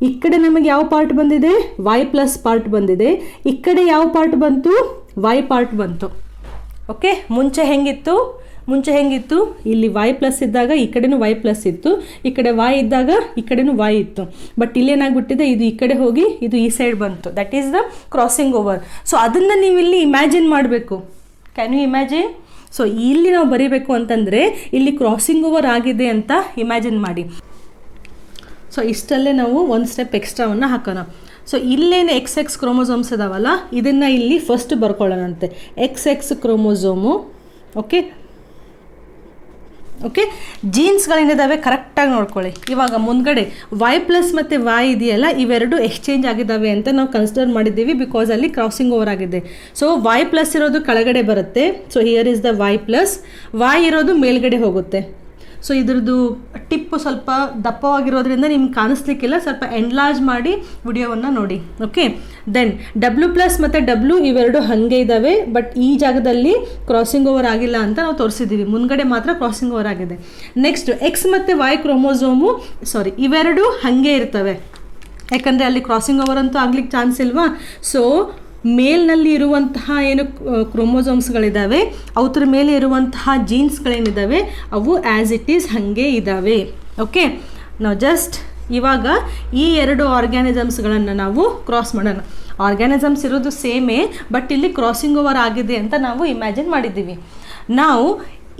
ಈ ಕಡೆ ನಮಗೆ ಯಾವ ಪಾರ್ಟ್ ಬಂದಿದೆ, Y+ ಪಾರ್ಟ್ ಬಂದಿದೆ. ಈ ಕಡೆ ಯಾವ ಪಾರ್ಟ್ ಬಂತು, Y ಪಾರ್ಟ್ ಬಂತು. ಓಕೆ, ಮುಂಚೆ ಹೆಂಗಿತ್ತು, ಇಲ್ಲಿ Y+ ಇದ್ದಾಗ ಈ ಕಡೆನೂ Y+ ಇತ್ತು, ಈ ಕಡೆ Y ಇದ್ದಾಗ ಈ ಕಡೆನೂ Y ಇತ್ತು. ಬಟ್ ಇಲ್ಲೇನಾಗ್ಬಿಟ್ಟಿದೆ, ಇದು ಈ ಕಡೆ ಹೋಗಿ ಇದು ಈ ಸೈಡ್ ಬಂತು. That is the crossing over. So ಅದನ್ನು ನೀವು ಇಲ್ಲಿ ಇಮ್ಯಾಜಿನ್ ಮಾಡಬೇಕು. Can you imagine? ಸೊ ಇಲ್ಲಿ ನಾವು ಬರೀಬೇಕು ಅಂತಂದರೆ ಇಲ್ಲಿ ಕ್ರಾಸಿಂಗ್ ಓವರ್ ಆಗಿದೆ ಅಂತ ಇಮ್ಯಾಜಿನ್ ಮಾಡಿ. ಸೊ ಇಷ್ಟಲ್ಲೇ ನಾವು ಒಂದು ಸ್ಟೆಪ್ ಎಕ್ಸ್ಟ್ರಾವನ್ನು ಹಾಕೋಣ. ಸೊ ಇಲ್ಲೇನು XX ಕ್ರೋಮೋಸೋಮ್ಸ್ ಇದಾವಲ್ಲ, ಇದನ್ನು ಇಲ್ಲಿ first ಬರ್ಕೊಳ್ಳೋಣಂತೆ. XX chromosome. Okay, okay, ಜೀನ್ಸ್ಗಳೇನಿದ್ದಾವೆ ಕರೆಕ್ಟಾಗಿ ನೋಡ್ಕೊಳ್ಳಿ. ಇವಾಗ ಮುಂದ್ಗಡೆ Y+ ಮತ್ತು Y ಇದೆಯಲ್ಲ, ಇವೆರಡು ಎಕ್ಸ್ಚೇಂಜ್ ಆಗಿದ್ದಾವೆ ಅಂತ ನಾವು ಕನ್ಸಿಡರ್ ಮಾಡಿದ್ದೀವಿ, ಬಿಕಾಸ್ ಅಲ್ಲಿ ಕ್ರಾಸಿಂಗ್ ಓವರ್ ಆಗಿದೆ. ಸೊ Y+ ಇರೋದು ಕೆಳಗಡೆ ಬರುತ್ತೆ. So here is the Y+, Y ಇರೋದು ಮೇಲ್ಗಡೆ ಹೋಗುತ್ತೆ. ಸೊ ಇದ್ರದ್ದು ಟಿಪ್ಪು ಸ್ವಲ್ಪ ದಪ್ಪವಾಗಿರೋದ್ರಿಂದ ನಿಮ್ಗೆ ಕಾಣಿಸ್ಲಿಕ್ಕಿಲ್ಲ, ಸ್ವಲ್ಪ ಎನ್ಲಾರ್ಜ್ ಮಾಡಿ ವಿಡಿಯೋವನ್ನು ನೋಡಿ. ಓಕೆ, ದೆನ್ W+ ಮತ್ತು W ಇವೆರಡು ಹಾಗೆ ಇದ್ದಾವೆ, ಬಟ್ ಈ ಜಾಗದಲ್ಲಿ ಕ್ರಾಸಿಂಗ್ ಓವರ್ ಆಗಿಲ್ಲ ಅಂತ ನಾವು ತೋರಿಸಿದ್ದೀವಿ, ಮುಂದ್ಗಡೆ ಮಾತ್ರ ಕ್ರಾಸಿಂಗ್ ಓವರ್ ಆಗಿದೆ. ನೆಕ್ಸ್ಟ್ X ಮತ್ತು Y ಕ್ರೋಮೋಸೋಮು ಇವೆರಡು ಹಾಗೆ ಇರ್ತವೆ, ಯಾಕಂದರೆ ಅಲ್ಲಿ ಕ್ರಾಸಿಂಗ್ ಓವರ್ ಅಂತೂ ಆಗ್ಲಿಕ್ಕೆ ಚಾನ್ಸ್ ಇಲ್ವಾ. ಸೊ ಮೇಲ್ನಲ್ಲಿ ಇರುವಂತಹ ಏನು ಕ್ರೋಮೋಸೋಮ್ಸ್ಗಳಿದ್ದಾವೆ ಅವತ್ರ ಮೇಲೆ ಇರುವಂತಹ ಜೀನ್ಸ್ಗಳೇನಿದ್ದಾವೆ ಅವು ಆ್ಯಸ್ ಇಟ್ ಈಸ್ ಹಾಗೆ ಇದ್ದಾವೆ. ಓಕೆ, ನಾವು ಜಸ್ಟ್ ಇವಾಗ ಈ ಎರಡು ಆರ್ಗ್ಯಾನಿಸಮ್ಸ್ಗಳನ್ನು ನಾವು ಕ್ರಾಸ್ ಮಾಡೋಣ. ಆರ್ಗ್ಯಾನಿಸಮ್ಸ್ ಇರೋದು ಸೇಮೇ, ಬಟ್ ಇಲ್ಲಿ ಕ್ರಾಸಿಂಗ್ ಓವರ್ ಆಗಿದೆ ಅಂತ ನಾವು ಇಮ್ಯಾಜಿನ್ ಮಾಡಿದ್ದೀವಿ. ನಾವು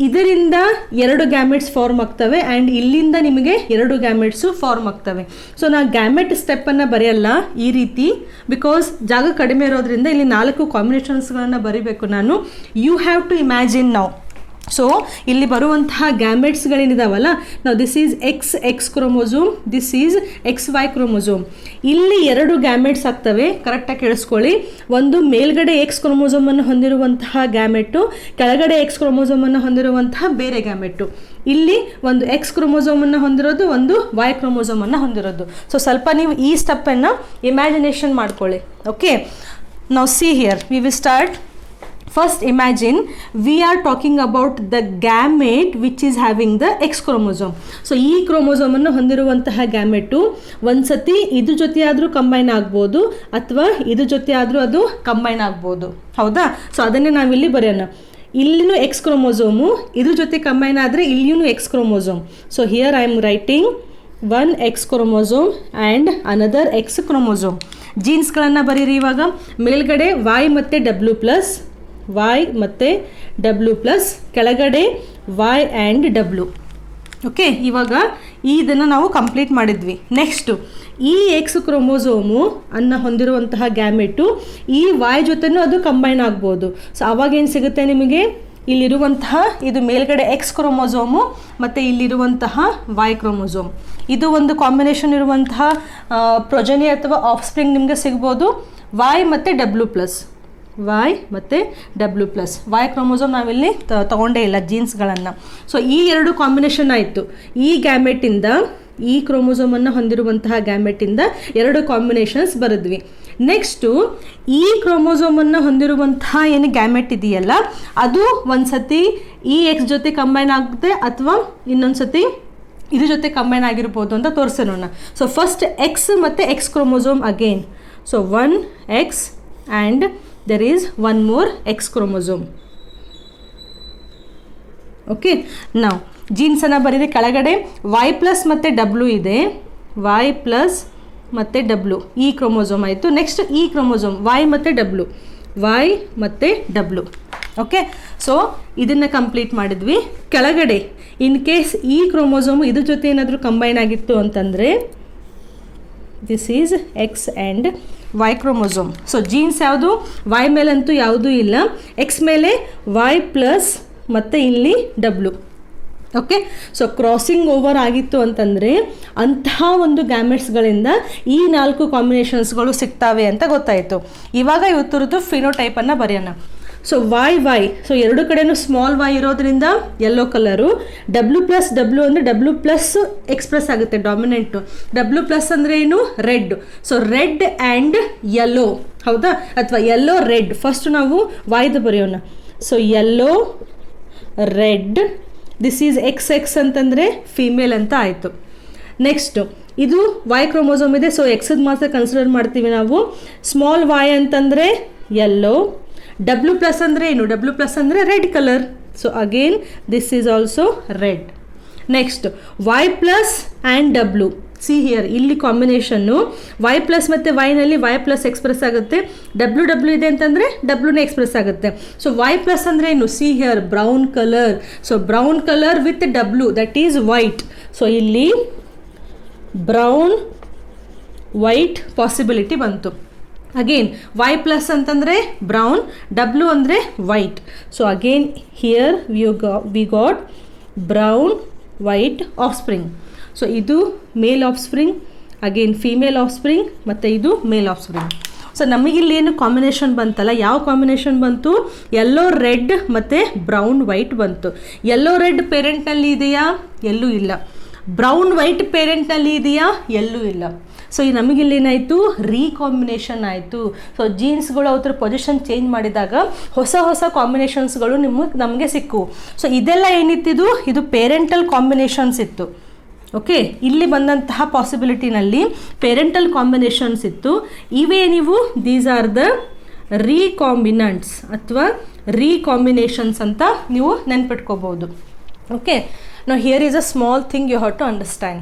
ಇದರಿಂದ 2 ಗ್ಯಾಮೆಟ್ಸ್ ಫಾರ್ಮ್ ಆಗ್ತವೆ ಆ್ಯಂಡ್ ಇಲ್ಲಿಂದ ನಿಮಗೆ 2 ಗ್ಯಾಮೆಟ್ಸು ಫಾರ್ಮ್ ಆಗ್ತವೆ. ಸೊ ನಾನು ಗ್ಯಾಮೆಟ್ ಸ್ಟೆಪ್ಪನ್ನು ಬರೆಯಲ್ಲ ಈ ರೀತಿ, ಬಿಕಾಸ್ ಜಾಗ ಕಡಿಮೆ ಇರೋದ್ರಿಂದ ಇಲ್ಲಿ 4 ಕಾಂಬಿನೇಷನ್ಸ್ಗಳನ್ನು ಬರೀಬೇಕು ನಾನು. You have to imagine now. So ಇಲ್ಲಿ ಬರುವಂತಹ ಗ್ಯಾಮೆಟ್ಸ್ಗಳೇನಿದಾವಲ್ಲ, ನಾವು this is X chromosome, this is XY chromosome. ಇಲ್ಲಿ 2 ಗ್ಯಾಮೆಟ್ಸ್ ಆಗ್ತವೆ, ಕರೆಕ್ಟಾಗಿ ಕೇಳಿಸ್ಕೊಳ್ಳಿ. ಒಂದು ಮೇಲ್ಗಡೆ X ಕ್ರೋಮೋಸೋಮನ್ನು ಹೊಂದಿರುವಂತಹ ಗ್ಯಾಮೆಟ್ಟು, ಕೆಳಗಡೆ X ಕ್ರೋಮೋಸೋಮನ್ನು ಹೊಂದಿರುವಂತಹ ಬೇರೆ ಗ್ಯಾಮೆಟ್ಟು. ಇಲ್ಲಿ ಒಂದು X ಕ್ರೋಮೋಸೋಮನ್ನು ಹೊಂದಿರೋದು, ಒಂದು Y ಕ್ರೋಮೋಸೋಮನ್ನು ಹೊಂದಿರೋದು. ಸೊ ಸ್ವಲ್ಪ ನೀವು ಈ ಸ್ಟೆಪ್ಪನ್ನು ಇಮ್ಯಾಜಿನೇಷನ್ ಮಾಡ್ಕೊಳ್ಳಿ. ಓಕೆ, ನಾವು see here we will start. First imagine we are talking about the gamete which is having the X chromosome. So ಈ ಕ್ರೋಮೋಸೋಮನ್ನು ಹೊಂದಿರುವಂತಹ ಗ್ಯಾಮೆಟು ಒಂದು ಸತಿ ಇದ್ರ ಜೊತೆ ಆದರೂ ಕಂಬೈನ್ ಆಗ್ಬೋದು, ಅಥವಾ ಇದ್ರ ಜೊತೆ ಆದರೂ ಅದು ಕಂಬೈನ್ ಆಗ್ಬೋದು, ಹೌದಾ. ಸೊ ಅದನ್ನೇ ನಾವಿಲ್ಲಿ ಬರೆಯೋಣ. ಇಲ್ಲಿನೂ X ಕ್ರೋಮೋಸೋಮು, ಇದ್ರ ಜೊತೆ ಕಂಬೈನ್ ಆದರೆ ಇಲ್ಲಿಯೂ X chromosome. So here I am writing one X chromosome and another X chromosome. ಜೀನ್ಸ್ಗಳನ್ನು ಬರೀರಿ. ಇವಾಗ ಮೇಲ್ಗಡೆ Y ಮತ್ತು W+, Y ಮತ್ತು W+, ಕೆಳಗಡೆ Y ಆ್ಯಂಡ್ W. ಓಕೆ, ಇವಾಗ ಇದನ್ನು ನಾವು ಕಂಪ್ಲೀಟ್ ಮಾಡಿದ್ವಿ. ನೆಕ್ಸ್ಟು ಈ X ಕ್ರೋಮೋಸೋಮು ಅನ್ನು ಹೊಂದಿರುವಂತಹ ಗ್ಯಾಮೆಟು ಈ Y ಜೊತೆನೂ ಅದು ಕಂಬೈನ್ ಆಗ್ಬೋದು. ಸೊ ಅವಾಗೇನು ಸಿಗುತ್ತೆ ನಿಮಗೆ, ಇಲ್ಲಿರುವಂತಹ ಇದು ಮೇಲ್ಗಡೆ X ಕ್ರೋಮೋಸೋಮು ಮತ್ತು ಇಲ್ಲಿರುವಂತಹ Y ಕ್ರೋಮೋಸೋಮ್, ಇದು ಒಂದು ಕಾಂಬಿನೇಷನ್ ಇರುವಂತಹ ಪ್ರೊಜನಿ ಅಥವಾ ಆಫ್ ಸ್ಪ್ರಿಂಗ್ ನಿಮಗೆ ಸಿಗ್ಬೋದು. Y ಮತ್ತು W+, Y ಮತ್ತು W+. Y ಕ್ರೋಮೋಸೋಮ್ ನಾವಿಲ್ಲಿ ತೊಗೊಂಡೇ ಇಲ್ಲ ಜೀನ್ಸ್ಗಳನ್ನು. ಸೊ ಈ 2 ಕಾಂಬಿನೇಷನ್ ಆಯಿತು. ಈ ಗ್ಯಾಮೆಟಿಂದ, ಈ ಕ್ರೋಮೋಸೋಮನ್ನು ಹೊಂದಿರುವಂತಹ ಗ್ಯಾಮೆಟಿಂದ 2 ಕಾಂಬಿನೇಷನ್ಸ್ ಬರೆದ್ವಿ. ನೆಕ್ಸ್ಟು ಈ ಕ್ರೋಮೋಸೋಮನ್ನು ಹೊಂದಿರುವಂತಹ ಏನು ಗ್ಯಾಮೆಟ್ ಇದೆಯಲ್ಲ, ಅದು ಒಂದು ಸತಿ ಈ X ಜೊತೆ ಕಂಬೈನ್ ಆಗುತ್ತೆ, ಅಥವಾ ಇನ್ನೊಂದು ಸತಿ ಇದ್ರ ಜೊತೆ ಕಂಬೈನ್ ಆಗಿರ್ಬೋದು ಅಂತ ತೋರಿಸೋಣ. ಸೊ ಫಸ್ಟ್ X ಮತ್ತು X chromosome again. So 1 X and there is one more X chromosome. Okay, now ಜೀನ್ಸನ್ನು ಬರೀರಿ. ಕೆಳಗಡೆ Y+ ಮತ್ತು W ಇದೆ, Y+ ಮತ್ತು W ಈ ಕ್ರೋಮೋಸೋಮ್ ಆಯಿತು. ನೆಕ್ಸ್ಟ್ ಈ ಕ್ರೋಮೋಸೋಮ್ Y ಮತ್ತು W, Y ಮತ್ತು W. ಓಕೆ, ಸೊ ಇದನ್ನು ಕಂಪ್ಲೀಟ್ ಮಾಡಿದ್ವಿ. ಕೆಳಗಡೆ ಇನ್ ಕೇಸ್ ಈ ಕ್ರೋಮೋಸೋಮು ಇದ್ರ ಜೊತೆ ಏನಾದರೂ ಕಂಬೈನ್ ಆಗಿತ್ತು ಅಂತಂದರೆ this is X and Y chromosome. So jeans ಯಾವುದು, Y ಮೇಲಂತೂ ಯಾವುದೂ ಇಲ್ಲ, X ಮೇಲೆ Y+ ಮತ್ತು ಇಲ್ಲಿ W. Okay, so crossing over ಆಗಿತ್ತು ಅಂತಂದರೆ ಅಂತಹ ಒಂದು ಗ್ಯಾಮೆಟ್ಸ್ಗಳಿಂದ ಈ 4 ಕಾಂಬಿನೇಷನ್ಸ್ಗಳು ಸಿಗ್ತಾವೆ ಅಂತ ಗೊತ್ತಾಯಿತು. ಇವಾಗ ಇವತ್ತರದ್ದು ಫಿನೋಟೈಪನ್ನು ಬರೆಯೋಣ. ಸೊ Y, ಸೊ 2 ಕಡೆಯೂ ಸ್ಮಾಲ್ y ಇರೋದ್ರಿಂದ ಯೆಲ್ಲೋ ಕಲರು, W+W ಅಂದರೆ W+ ಎಕ್ಸ್ಪ್ರೆಸ್ ಆಗುತ್ತೆ ಡಾಮಿನೆಂಟು. W+ ಅಂದರೆ ಏನು, red. So red and yellow, ಹೌದಾ, ಅಥವಾ ಯೆಲ್ಲೋ ರೆಡ್. ಫಸ್ಟ್ ನಾವು Yದು ಬರೆಯೋಣ. So yellow red, this is XX ಅಂತಂದರೆ ಫೀಮೇಲ್ ಅಂತ ಆಯಿತು. ನೆಕ್ಸ್ಟು ಇದು Y ಕ್ರೋಮೋಸೋಮ್ ಇದೆ, ಸೊ Xದ ಮಾತ್ರ ಕನ್ಸಿಡರ್ ಮಾಡ್ತೀವಿ ನಾವು. ಸ್ಮಾಲ್ y ಅಂತಂದರೆ ಯೆಲ್ಲೋ, W+ ಅಂದರೆ ಏನು, W+ ಅಂದರೆ red colour. So again this is also red. Next Y+ and W. See here ಇಲ್ಲಿ ಕಾಂಬಿನೇಷನ್ನು Y+ ಮತ್ತು Yನಲ್ಲಿ Y+ ಎಕ್ಸ್ಪ್ರೆಸ್ ಆಗುತ್ತೆ, W ಇದೆ ಅಂತಂದರೆ Wನೇ ಎಕ್ಸ್ಪ್ರೆಸ್ ಆಗುತ್ತೆ. ಸೊ Y+ ಅಂದರೆ ಏನು, see here brown colour. So brown colour with W, that is white. So ಇಲ್ಲಿ ಬ್ರೌನ್ ವೈಟ್ ಪಾಸಿಬಿಲಿಟಿ ಬಂತು. ಅಗೇನ್ Y+ ಅಂತಂದರೆ ಬ್ರೌನ್, W ಅಂದರೆ white. So again here we got brown white offspring. So ಇದು male offspring, again female offspring, ಮತ್ತು ಇದು male offspring. So ನಮಗಿಲ್ಲಿ ಏನು combination ಬಂತಲ್ಲ, ಯಾವ ಕಾಂಬಿನೇಷನ್ ಬಂತು? ಯೆಲ್ಲೋ ರೆಡ್ ಮತ್ತು ಬ್ರೌನ್ ವೈಟ್ ಬಂತು. ಯೆಲ್ಲೋ ರೆಡ್ ಪೇರೆಂಟ್ನಲ್ಲಿ ಇದೆಯಾ? ಎಲ್ಲೂ ಇಲ್ಲ. ಬ್ರೌನ್ ವೈಟ್ ಪೇರೆಂಟ್ನಲ್ಲಿ ಇದೆಯಾ? ಎಲ್ಲೂ ಇಲ್ಲ. ಸೊ ಈ ನಮಗಿಲ್ಲಿ ಏನಾಯಿತು? ರೀಕಾಂಬಿನೇಷನ್ ಆಯಿತು. ಸೊ ಜೀನ್ಸ್ಗಳು ಅವ್ರ ಪೊಸಿಷನ್ ಚೇಂಜ್ ಮಾಡಿದಾಗ ಹೊಸ ಹೊಸ ಕಾಂಬಿನೇಷನ್ಸ್ಗಳು ನಮಗೆ ಸಿಕ್ಕವು. ಸೊ ಇದೆಲ್ಲ ಏನಿತ್ತಿದು? ಇದು ಪೇರೆಂಟಲ್ ಕಾಂಬಿನೇಷನ್ಸ್ ಇತ್ತು. ಓಕೆ, ಇಲ್ಲಿ ಬಂದಂತಹ ಪಾಸಿಬಿಲಿಟಿನಲ್ಲಿ ಪೇರೆಂಟಲ್ ಕಾಂಬಿನೇಷನ್ಸ್ ಇತ್ತು. ಇವೇ ನೀವು ದೀಸ್ ಆರ್ ದ ರೀಕಾಂಬಿನೆಂಟ್ಸ್ ಅಥವಾ ರೀಕಾಂಬಿನೇಷನ್ಸ್ ಅಂತ ನೀವು ನೆನ್ಪಿಟ್ಕೋಬೋದು. ಓಕೆ, ನಾವು here is a small thing you have to understand.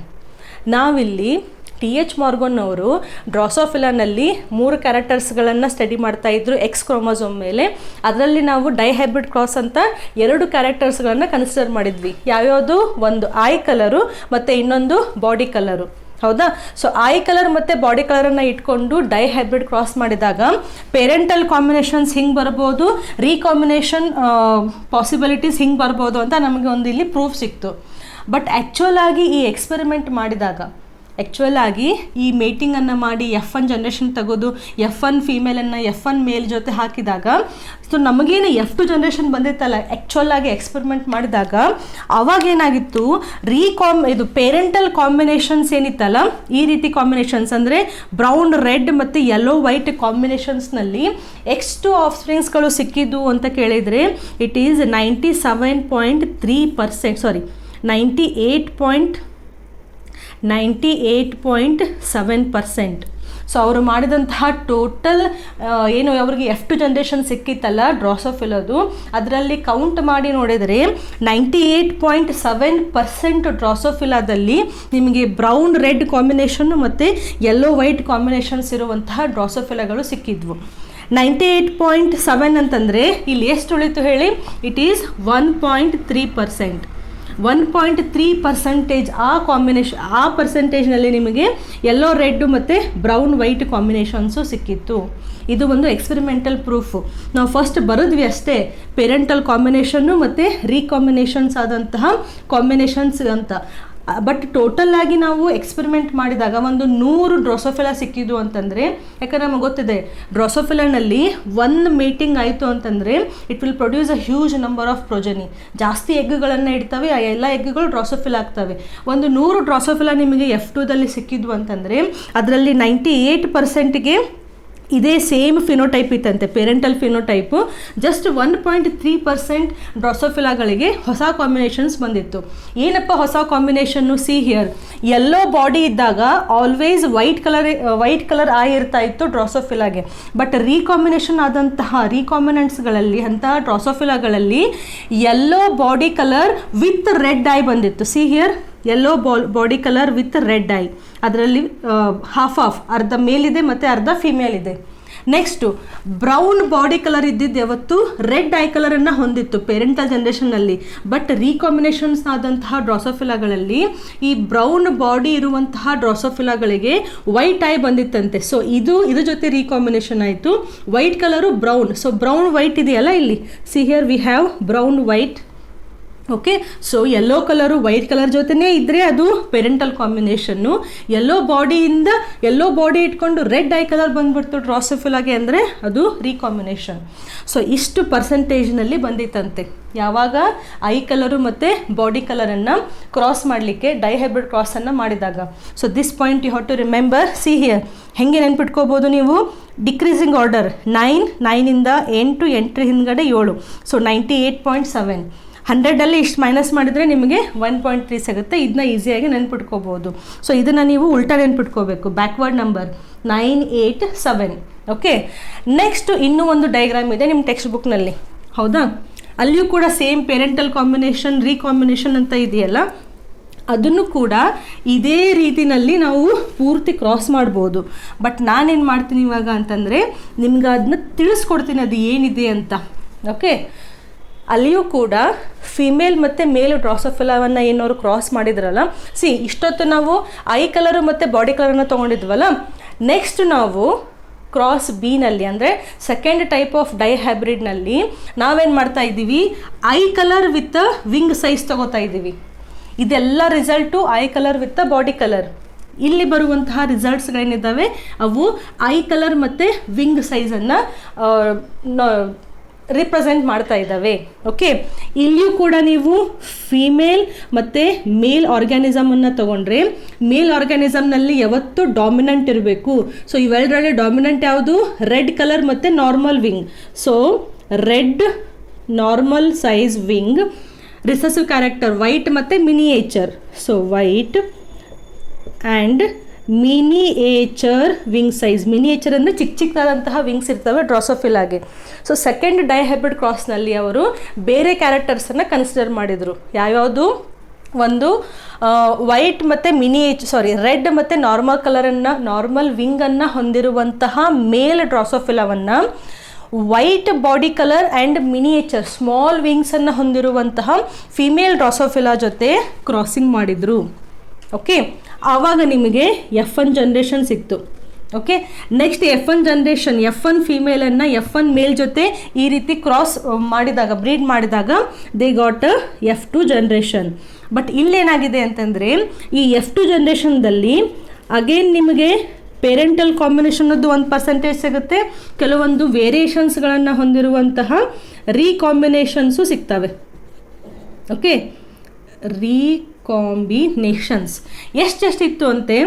ನಾವಿಲ್ಲಿ TH ಮಾರ್ಗನ್ ಅವರು ಡ್ರಾಸೋಫಿಲಾನಲ್ಲಿ 3 ಕ್ಯಾರೆಕ್ಟರ್ಸ್ಗಳನ್ನು ಸ್ಟಡಿ ಮಾಡ್ತಾಯಿದ್ರು ಎಕ್ಸ್ ಕ್ರೋಮೋಸೋಮ್ ಮೇಲೆ. ಅದರಲ್ಲಿ ನಾವು ಡೈಹೈಬ್ರಿಡ್ ಕ್ರಾಸ್ ಅಂತ 2 ಕ್ಯಾರೆಕ್ಟರ್ಸ್ಗಳನ್ನು ಕನ್ಸಿಡರ್ ಮಾಡಿದ್ವಿ. ಯಾವ್ಯಾವುದು? ಒಂದು ಐ ಕಲರು ಮತ್ತು ಇನ್ನೊಂದು ಬಾಡಿ ಕಲರು. ಹೌದಾ? ಸೊ ಐ ಕಲರ್ ಮತ್ತು ಬಾಡಿ ಕಲರನ್ನು ಇಟ್ಕೊಂಡು ಡೈಹೈಬ್ರಿಡ್ ಕ್ರಾಸ್ ಮಾಡಿದಾಗ ಪೇರೆಂಟಲ್ ಕಾಂಬಿನೇಷನ್ಸ್ ಹಿಂಗೆ ಬರ್ಬೋದು, ರೀಕಾಂಬಿನೇಷನ್ ಪಾಸಿಬಿಲಿಟೀಸ್ ಹಿಂಗೆ ಬರ್ಬೋದು ಅಂತ ನಮಗೆ ಒಂದು ಇಲ್ಲಿ ಪ್ರೂಫ್ ಸಿಕ್ತು. ಬಟ್ ಆ್ಯಕ್ಚುಯಲ್ ಆಗಿ ಈ ಎಕ್ಸ್ಪೆರಿಮೆಂಟ್ ಮಾಡಿದಾಗ, ಆ್ಯಕ್ಚುಯಲ್ ಆಗಿ ಈ ಮೇಟಿಂಗನ್ನು ಮಾಡಿ F1 ಜನ್ರೇಷನ್ ತೆಗೆದು F1 ಫೀಮೇಲನ್ನು F1 ಮೇಲ್ ಜೊತೆ ಹಾಕಿದಾಗ, ಸೊ ನಮಗೇನು F2 ಜನ್ರೇಷನ್ ಬಂದಿತ್ತಲ್ಲ, ಆ್ಯಕ್ಚುಯಲ್ ಆಗಿ ಎಕ್ಸ್ಪೆರಿಮೆಂಟ್ ಮಾಡಿದಾಗ ಅವಾಗೇನಾಗಿತ್ತು? ಇದು ಪೇರೆಂಟಲ್ ಕಾಂಬಿನೇಷನ್ಸ್ ಏನಿತ್ತಲ್ಲ, ಈ ರೀತಿ ಕಾಂಬಿನೇಷನ್ಸ್ ಅಂದರೆ ಬ್ರೌನ್ ರೆಡ್ ಮತ್ತು ಯೆಲ್ಲೋ ವೈಟ್ ಕಾಂಬಿನೇಷನ್ಸ್ನಲ್ಲಿ X2 ಆಫ್ ಸ್ಪ್ರಿಂಗ್ಸ್ಗಳು ಸಿಕ್ಕಿದ್ದು ಅಂತ ಕೇಳಿದರೆ ಇಟ್ ಈಸ್ 98.7%. ಸೊ ಅವರು ಮಾಡಿದಂತಹ ಟೋಟಲ್ ಏನು ಅವ್ರಿಗೆ F2 ಜನ್ರೇಷನ್ ಸಿಕ್ಕಿತ್ತಲ್ಲ ಡ್ರಾಸೋಫಿಲದು, ಅದರಲ್ಲಿ ಕೌಂಟ್ ಮಾಡಿ ನೋಡಿದರೆ 98.7% ಡ್ರಾಸೋಫಿಲಾದಲ್ಲಿ ನಿಮಗೆ ಬ್ರೌನ್ ರೆಡ್ ಕಾಂಬಿನೇಷನ್ನು ಮತ್ತು ಯೆಲ್ಲೋ ವೈಟ್ ಕಾಂಬಿನೇಷನ್ಸ್ ಇರುವಂತಹ ಡ್ರಾಸೋಫಿಲಾಗಳು ಸಿಕ್ಕಿದ್ವು. 98.7 ಅಂತಂದರೆ ಇಲ್ಲಿ ಎಷ್ಟು ಉಳಿತು ಹೇಳಿ? It is 1.3%. 1.3% ಆ ಪರ್ಸೆಂಟೇಜ್ನಲ್ಲಿ ನಿಮಗೆ ಯೆಲ್ಲೋ ರೆಡ್ ಮತ್ತು ಬ್ರೌನ್ ವೈಟ್ ಕಾಂಬಿನೇಷನ್ಸು ಸಿಕ್ಕಿತ್ತು. ಇದು ಒಂದು ಎಕ್ಸ್ಪೆರಿಮೆಂಟಲ್ ಪ್ರೂಫು. ನಾವು ಫಸ್ಟ್ ಬರೆದ್ವಿ ಅಷ್ಟೇ, ಪೇರೆಂಟಲ್ ಕಾಂಬಿನೇಷನ್ನು ಮತ್ತು ರೀಕಾಂಬಿನೇಷನ್ಸ್ ಆದಂತಹ ಕಾಂಬಿನೇಷನ್ಸ್ ಅಂತ. ಬಟ್ ಟೋಟಲ್ ಆಗಿ ನಾವು ಎಕ್ಸ್ಪೆರಿಮೆಂಟ್ ಮಾಡಿದಾಗ ಒಂದು 100 ಡ್ರಾಸೋಫಿಲಾ ಸಿಕ್ಕಿದ್ದು ಅಂತಂದರೆ, ಯಾಕಂದರೆ ನಮಗೆ ಗೊತ್ತಿದೆ ಡ್ರಾಸೋಫಿಲಾನಲ್ಲಿ 1 ಮೀಟಿಂಗ್ ಆಯಿತು ಅಂತಂದರೆ it will produce a huge number of progeny. ಜಾಸ್ತಿ ಎಗ್ಗುಗಳನ್ನು ಇಡ್ತವೆ, ಆ ಎಲ್ಲ ಎಗ್ಗುಗಳು ಡ್ರಾಸೋಫಿಲಾ ಆಗ್ತವೆ. ಒಂದು 100 ಡ್ರಾಸೋಫಿಲಾ ನಿಮಗೆ F2ದಲ್ಲಿ ಸಿಕ್ಕಿದ್ವು ಅಂತಂದರೆ ಅದರಲ್ಲಿ 98%ಗೆ ಇದೇ ಸೇಮ್ ಫಿನೋಟೈಪ್ ಇತ್ತಂತೆ, ಪೇರೆಂಟಲ್ ಫಿನೋಟೈಪು. ಜಸ್ಟ್ 1.3% ಡ್ರಾಸೋಫಿಲಾಗಳಿಗೆ ಹೊಸ ಕಾಂಬಿನೇಷನ್ಸ್ ಬಂದಿತ್ತು. ಏನಪ್ಪ ಹೊಸ ಕಾಂಬಿನೇಷನ್ನು? ಸಿ ಹಿಯರ್, ಯೆಲ್ಲೋ ಬಾಡಿ ಇದ್ದಾಗ ಆಲ್ವೇಸ್ ವೈಟ್ ಕಲರ್ ಐ ಇರ್ತಾ ಇತ್ತು ಡ್ರಾಸೋಫಿಲಾಗೆ. ಬಟ್ ರೀಕಾಂಬಿನೇಷನ್ ಆದಂತಹ ರೀಕಾಂಬಿನೆಂಟ್ಸ್ಗಳಲ್ಲಿ ಅಂತಹ ಡ್ರಾಸೋಫಿಲಾಗಳಲ್ಲಿ yellow body colour with red eye ಬಂದಿತ್ತು. See here, yellow body colour with red eye. ಅದರಲ್ಲಿ ಹಾಫ್ ಅರ್ಧ ಮೇಲ್ ಇದೆ ಮತ್ತು ಅರ್ಧ ಫಿಮೇಲ್ ಇದೆ. ನೆಕ್ಸ್ಟು ಬ್ರೌನ್ ಬಾಡಿ ಕಲರ್ ಇದ್ದಿದ್ದು ಯಾವತ್ತು ರೆಡ್ ಐ ಕಲರನ್ನು ಹೊಂದಿತ್ತು ಪೇರೆಂಟಲ್ ಜನ್ರೇಷನ್ನಲ್ಲಿ. ಬಟ್ ರೀಕಾಂಬಿನೇಷನ್ಸ್ ಆದಂತಹ ಡ್ರಾಸೋಫಿಲಾಗಳಲ್ಲಿ ಈ ಬ್ರೌನ್ ಬಾಡಿ ಇರುವಂತಹ ಡ್ರಾಸೋಫಿಲಾಗಳಿಗೆ ವೈಟ್ ಐ ಬಂದಿತ್ತಂತೆ. ಸೊ ಇದ್ರ ಜೊತೆ ರೀಕಾಂಬಿನೇಷನ್ ಆಯಿತು. White colour brown, so brown white ಇದೆಯಲ್ಲ ಇಲ್ಲಿ, see here we have brown white. Okay, so yellow colour white colour ಜೊತೆನೇ ಇದ್ದರೆ ಅದು ಪೇರೆಂಟಲ್ ಕಾಂಬಿನೇಷನ್ನು. ಯೆಲ್ಲೋ ಬಾಡಿ ಇಟ್ಕೊಂಡು ರೆಡ್ ಐ ಕಲರ್ ಬಂದ್ಬಿಡ್ತು ಡ್ರಾಸೋಫಿಲಾಗೆ ಅಂದರೆ ಅದು ರೀಕಾಂಬಿನೇಷನ್. ಸೊ ಇಷ್ಟು ಪರ್ಸೆಂಟೇಜ್ನಲ್ಲಿ ಬಂದಿತ್ತಂತೆ. ಯಾವಾಗ ಐ ಕಲರು ಮತ್ತು ಬಾಡಿ ಕಲರನ್ನು ಕ್ರಾಸ್ ಮಾಡಲಿಕ್ಕೆ ಡೈಹೈಬ್ರಿಡ್ ಕ್ರಾಸನ್ನು ಮಾಡಿದಾಗ. So this point you have to remember. See here, ಹೆಂಗೆ ನೆನ್ಪಿಟ್ಕೋಬೋದು ನೀವು? ಡಿಕ್ರೀಸಿಂಗ್ ಆರ್ಡರ್ 9 8 8 ಹಿಂದ್ಗಡೆ 7. ಸೊ 98.7. 100ಅಲ್ಲಿ ಇಷ್ಟು ಮೈನಸ್ ಮಾಡಿದರೆ ನಿಮಗೆ 1.3 ಸಿಗುತ್ತೆ. ಇದನ್ನ ಈಸಿಯಾಗಿ ನೆನ್ಪಿಟ್ಕೋಬೋದು. ಸೊ ಇದನ್ನು ನೀವು ಉಲ್ಟಾ ನೆನ್ಪಿಟ್ಕೋಬೇಕು, ಬ್ಯಾಕ್ವರ್ಡ್ ನಂಬರ್ 9 8 7. ಓಕೆ, ನೆಕ್ಸ್ಟು ಇನ್ನೂ ಒಂದು ಡಯಾಗ್ರಾಮ್ ಇದೆ ನಿಮ್ಮ ಟೆಕ್ಸ್ಟ್ ಬುಕ್ನಲ್ಲಿ, ಹೌದಾ? ಅಲ್ಲಿಯೂ ಕೂಡ ಸೇಮ್ ಪೇರೆಂಟಲ್ ಕಾಂಬಿನೇಷನ್ ರೀಕಾಂಬಿನೇಷನ್ ಅಂತ ಇದೆಯಲ್ಲ, ಅದನ್ನು ಕೂಡ ಇದೇ ರೀತಿಯಲ್ಲಿ ನಾವು ಪೂರ್ತಿ ಕ್ರಾಸ್ ಮಾಡ್ಬೋದು. ಬಟ್ ನಾನೇನು ಮಾಡ್ತೀನಿ ಇವಾಗ ಅಂತಂದರೆ ನಿಮ್ಗೆ ಅದನ್ನ ತಿಳಿಸ್ಕೊಡ್ತೀನಿ ಅದು ಏನಿದೆ ಅಂತ. ಓಕೆ, ಅಲ್ಲಿಯೂ ಕೂಡ ಫಿಮೇಲ್ ಮತ್ತು ಮೇಲ್ ಡ್ರಾಸೋಫಿಲಾವನ್ನು ಏನವರು ಕ್ರಾಸ್ ಮಾಡಿದ್ರಲ್ಲ, ಇಷ್ಟೊತ್ತು ನಾವು ಐ ಕಲರು ಮತ್ತು ಬಾಡಿ ಕಲರನ್ನು ತೊಗೊಂಡಿದ್ವಲ್ಲ. ನೆಕ್ಸ್ಟ್ ನಾವು ಕ್ರಾಸ್ ಬಿನಲ್ಲಿ ಅಂದರೆ ಸೆಕೆಂಡ್ ಟೈಪ್ ಆಫ್ ಡೈಹೈಬ್ರಿಡ್ನಲ್ಲಿ ನಾವೇನು ಮಾಡ್ತಾ ಇದ್ದೀವಿ, I colour with wing size ತಗೋತಾ ಇದ್ದೀವಿ. ಇದೆಲ್ಲ result I colour with body colour. ಇಲ್ಲಿ ಬರುವಂತಹ ರಿಸಲ್ಟ್ಸ್ಗಳೇನಿದ್ದಾವೆ ಅವು ಐ ಕಲರ್ ಮತ್ತು ವಿಂಗ್ ಸೈಜನ್ನು ರಿಪ್ರೆಸೆಂಟ್ ಮಾಡ್ತಾ ಇದ್ದಾವೆ. ಓಕೆ, ಇಲ್ಲಿಯೂ ಕೂಡ ನೀವು ಫೀಮೇಲ್ ಮತ್ತು ಮೇಲ್ ಆರ್ಗ್ಯಾನಿಸಮನ್ನು ತೊಗೊಂಡ್ರೆ ಮೇಲ್ ಆರ್ಗ್ಯಾನಿಸಮ್ನಲ್ಲಿ ಯಾವತ್ತೂ ಡಾಮಿನೆಂಟ್ ಇರಬೇಕು. ಸೊ ಇವೆರಡರಲ್ಲಿ ಡಾಮಿನೆಂಟ್ ಯಾವುದು? ರೆಡ್ ಕಲರ್ ಮತ್ತು normal wing. So red normal size wing, recessive character white ಮತ್ತು miniature. So white and miniature wing size. Miniature ಅಂದರೆ ಚಿಕ್ಕ ಚಿಕ್ಕದಾದಂತಹ ವಿಂಗ್ಸ್ ಇರ್ತವೆ ಡ್ರಾಸೋಫಿಲಾಗೆ. ಸೊ ಸೆಕೆಂಡ್ ಡೈಹೈಬ್ರಿಡ್ ಕ್ರಾಸ್ನಲ್ಲಿ ಅವರು ಬೇರೆ ಕ್ಯಾರೆಕ್ಟರ್ಸನ್ನು ಕನ್ಸಿಡರ್ ಮಾಡಿದರು. ಯಾವ್ಯಾವುದು? ಒಂದು ವೈಟ್ ಮತ್ತು ರೆಡ್ ಮತ್ತು ನಾರ್ಮಲ್ ಕಲರನ್ನು, ನಾರ್ಮಲ್ ವಿಂಗನ್ನು ಹೊಂದಿರುವಂತಹ ಮೇಲ್ ಡ್ರಾಸೋಫಿಲಾವನ್ನು white body colour and miniature small ವಿಂಗ್ಸನ್ನು ಹೊಂದಿರುವಂತಹ ಫಿಮೇಲ್ ಡ್ರಾಸೋಫಿಲಾ ಜೊತೆ ಕ್ರಾಸಿಂಗ್ ಮಾಡಿದರು. ಓಕೆ, ಆವಾಗ ನಿಮಗೆ F1 ಜನ್ರೇಷನ್ ಸಿಕ್ತು. Okay, next F1 generation, F1 ಫೀಮೇಲನ್ನು F1 ಮೇಲ್ ಜೊತೆ ಈ ರೀತಿ ಕ್ರಾಸ್ ಮಾಡಿದಾಗ, ಬ್ರೀಡ್ ಮಾಡಿದಾಗ they got F2 generation. But ಇಲ್ಲೇನಾಗಿದೆ ಅಂತಂದರೆ ಈ F2 ಜನ್ರೇಷನ್ದಲ್ಲಿ ಅಗೇನ್ ನಿಮಗೆ ಪೇರೆಂಟಲ್ ಕಾಂಬಿನೇಷನ್ನದ್ದು 1% ಸಿಗುತ್ತೆ, ಕೆಲವೊಂದು ವೇರಿಯೇಷನ್ಸ್ಗಳನ್ನು ಹೊಂದಿರುವಂತಹ ರೀಕಾಂಬಿನೇಷನ್ಸು ಸಿಗ್ತವೆ. ಓಕೆ, ರೀಕಾಂಬಿನೇಷನ್ಸ್ ಎಷ್ಟೆಷ್ಟಿತ್ತು ಅಂತೆ?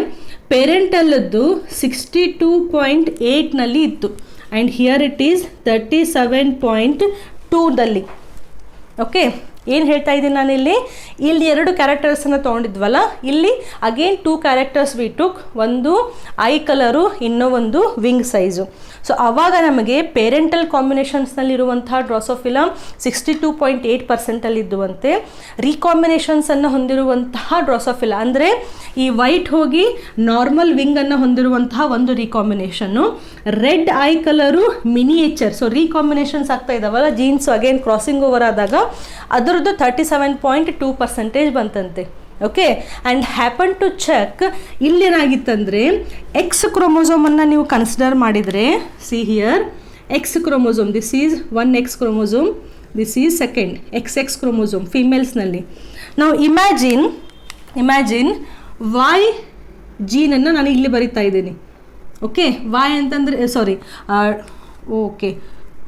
ಪೇರೆಂಟಲ್ಲದ್ದು 62.8ನಲ್ಲಿ ಇತ್ತು ಆ್ಯಂಡ್ ಹಿಯರ್ ಇಟ್ ಈಸ್ 37.2ದಲ್ಲಿ. ಓಕೆ, ಏನು ಹೇಳ್ತಾ ಇದ್ದೀನಿ ನಾನಿಲ್ಲಿ? ಇಲ್ಲಿ 2 ಕ್ಯಾರೆಕ್ಟರ್ಸನ್ನು ತೊಗೊಂಡಿದ್ವಲ್ಲ, ಇಲ್ಲಿ ಅಗೇನ್ 2 ಕ್ಯಾರೆಕ್ಟರ್ಸ್ ವಿ ಟುಕ್. ಒಂದು ಐ ಕಲರು, ಇನ್ನೂ ಒಂದು ವಿಂಗ್ ಸೈಜು. ಸೊ ಆವಾಗ ನಮಗೆ ಪೇರೆಂಟಲ್ ಕಾಂಬಿನೇಷನ್ಸ್ನಲ್ಲಿರುವಂತಹ ಡ್ರಾಸೋಫಿಲಾ 62.8%ಅಲ್ಲಿದ್ದುವಂತೆ. ರೀಕಾಂಬಿನೇಷನ್ಸನ್ನು ಹೊಂದಿರುವಂತಹ ಡ್ರಾಸೋಫಿಲಾ ಅಂದರೆ ಈ ವೈಟ್ ಹೋಗಿ ನಾರ್ಮಲ್ ವಿಂಗನ್ನು ಹೊಂದಿರುವಂತಹ ಒಂದು ರೀಕಾಂಬಿನೇಷನ್ನು, red eye colour miniature. So recombinations ಆಗ್ತಾ ಇದ್ದಾವಲ್ಲ ಜೀನ್ಸು, ಅಗೇನ್ ಕ್ರಾಸಿಂಗ್ ಓವರ್ ಆದಾಗ ಅದರದ್ದು 37.2% ಬಂತಂತೆ. Okay, and happen to check ಇಲ್ಲೇನಾಗಿತ್ತಂದರೆ ಎಕ್ಸ್ ಕ್ರೋಮೋಸೋಮನ್ನು ನೀವು ಕನ್ಸಿಡರ್ ಮಾಡಿದರೆ, see here X chromosome, this is 1 X chromosome, this is second XX chromosome ಫೀಮೇಲ್ಸ್ನಲ್ಲಿ. ನಾವು ಇಮ್ಯಾಜಿನ್ ವೈ ಜೀನನ್ನು ನಾನು ಇಲ್ಲಿ ಬರಿತಾ ಇದ್ದೀನಿ. ಓಕೆ, ವೈ ಅಂತಂದರೆ ಓಕೆ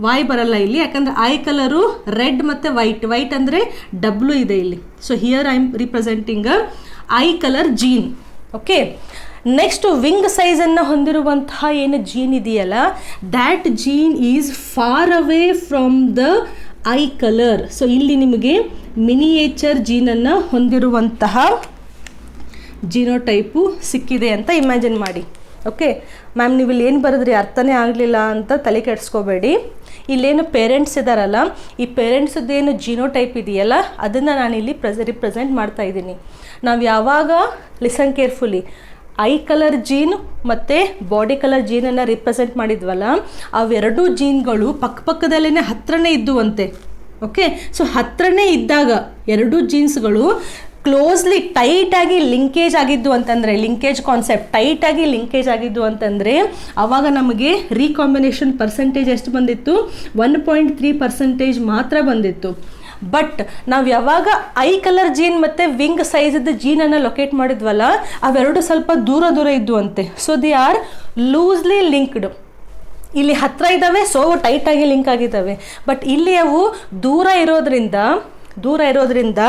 ವೈ ಬರಲ್ಲ ಇಲ್ಲಿ, ಯಾಕಂದರೆ ಐ ಕಲರು ರೆಡ್ ಮತ್ತು ವೈಟ್ ಅಂದರೆ W ಇದೆ ಇಲ್ಲಿ. So here I am representing eye colour gene. Okay, next wing ಸೈಜನ್ನು ಹೊಂದಿರುವಂತಹ ಏನು ಜೀನ್ ಇದೆಯಲ್ಲ, that gene is far away from the eye colour. So ಇಲ್ಲಿ ನಿಮಗೆ ಮಿನಿಯೇಚರ್ ಜೀನನ್ನು ಹೊಂದಿರುವಂತಹ ಜೀನೋಟೈಪು ಸಿಕ್ಕಿದೆ ಅಂತ ಇಮ್ಯಾಜಿನ್ ಮಾಡಿ. ಓಕೆ ಮ್ಯಾಮ್, ನೀವು ಇಲ್ಲಿ ಏನು ಬರೆದ್ರಿ ಅರ್ಥನೇ ಆಗಲಿಲ್ಲ ಅಂತ ತಲೆ ಕೆಡಿಸ್ಕೋಬೇಡಿ. ಇಲ್ಲೇನು ಪೇರೆಂಟ್ಸ್ ಇದ್ದಾರಲ್ಲ, ಈ ಪೇರೆಂಟ್ಸದ್ದೇನು ಜೀನೋಟೈಪ್ ಇದೆಯಲ್ಲ ಅದನ್ನು ನಾನಿಲ್ಲಿ ರಿಪ್ರೆಸೆಂಟ್ ಮಾಡ್ತಾ ಇದ್ದೀನಿ. ನಾವು ಯಾವಾಗ listen carefully eye colour gene ಮತ್ತು ಬಾಡಿ ಕಲರ್ ಜೀನನ್ನು ರಿಪ್ರೆಸೆಂಟ್ ಮಾಡಿದ್ವಲ್ಲ, ಅವೆರಡೂ ಜೀನ್ಗಳು ಪಕ್ಕದಲ್ಲೇ ಹತ್ರನೇ ಇದ್ದುವಂತೆ. ಓಕೆ, ಸೊ ಹತ್ರನೇ ಇದ್ದಾಗ ಎರಡೂ ಜೀನ್ಸ್ಗಳು ಕ್ಲೋಸ್ಲಿ ಟೈಟಾಗಿ ಲಿಂಕೇಜ್ ಆಗಿದ್ದು ಅಂತಂದರೆ, ಲಿಂಕೇಜ್ ಕಾನ್ಸೆಪ್ಟ್ ಟೈಟಾಗಿ ಲಿಂಕೇಜ್ ಆಗಿದ್ದು ಅಂತಂದರೆ ಆವಾಗ ನಮಗೆ ರೀಕಾಂಬಿನೇಷನ್ ಪರ್ಸೆಂಟೇಜ್ ಎಷ್ಟು ಬಂದಿತ್ತು? 1.3% ಮಾತ್ರ ಬಂದಿತ್ತು. ಬಟ್ ನಾವು ಯಾವಾಗ ಐ ಕಲರ್ ಜೀನ್ ಮತ್ತು ವಿಂಗ್ ಸೈಜದ್ದು ಜೀನನ್ನು ಲೊಕೇಟ್ ಮಾಡಿದ್ವಲ್ಲ, ಅವೆರಡು ಸ್ವಲ್ಪ ದೂರ ಇದ್ದು ಅಂತೆ. So they are loosely linked. ಇಲ್ಲಿ ಹತ್ತಿರ ಇದ್ದಾವೆ, ಸೊ ಟೈಟಾಗಿ ಲಿಂಕ್ ಆಗಿದ್ದಾವೆ. ಬಟ್ ಇಲ್ಲಿ ಅವು ದೂರ ಇರೋದ್ರಿಂದ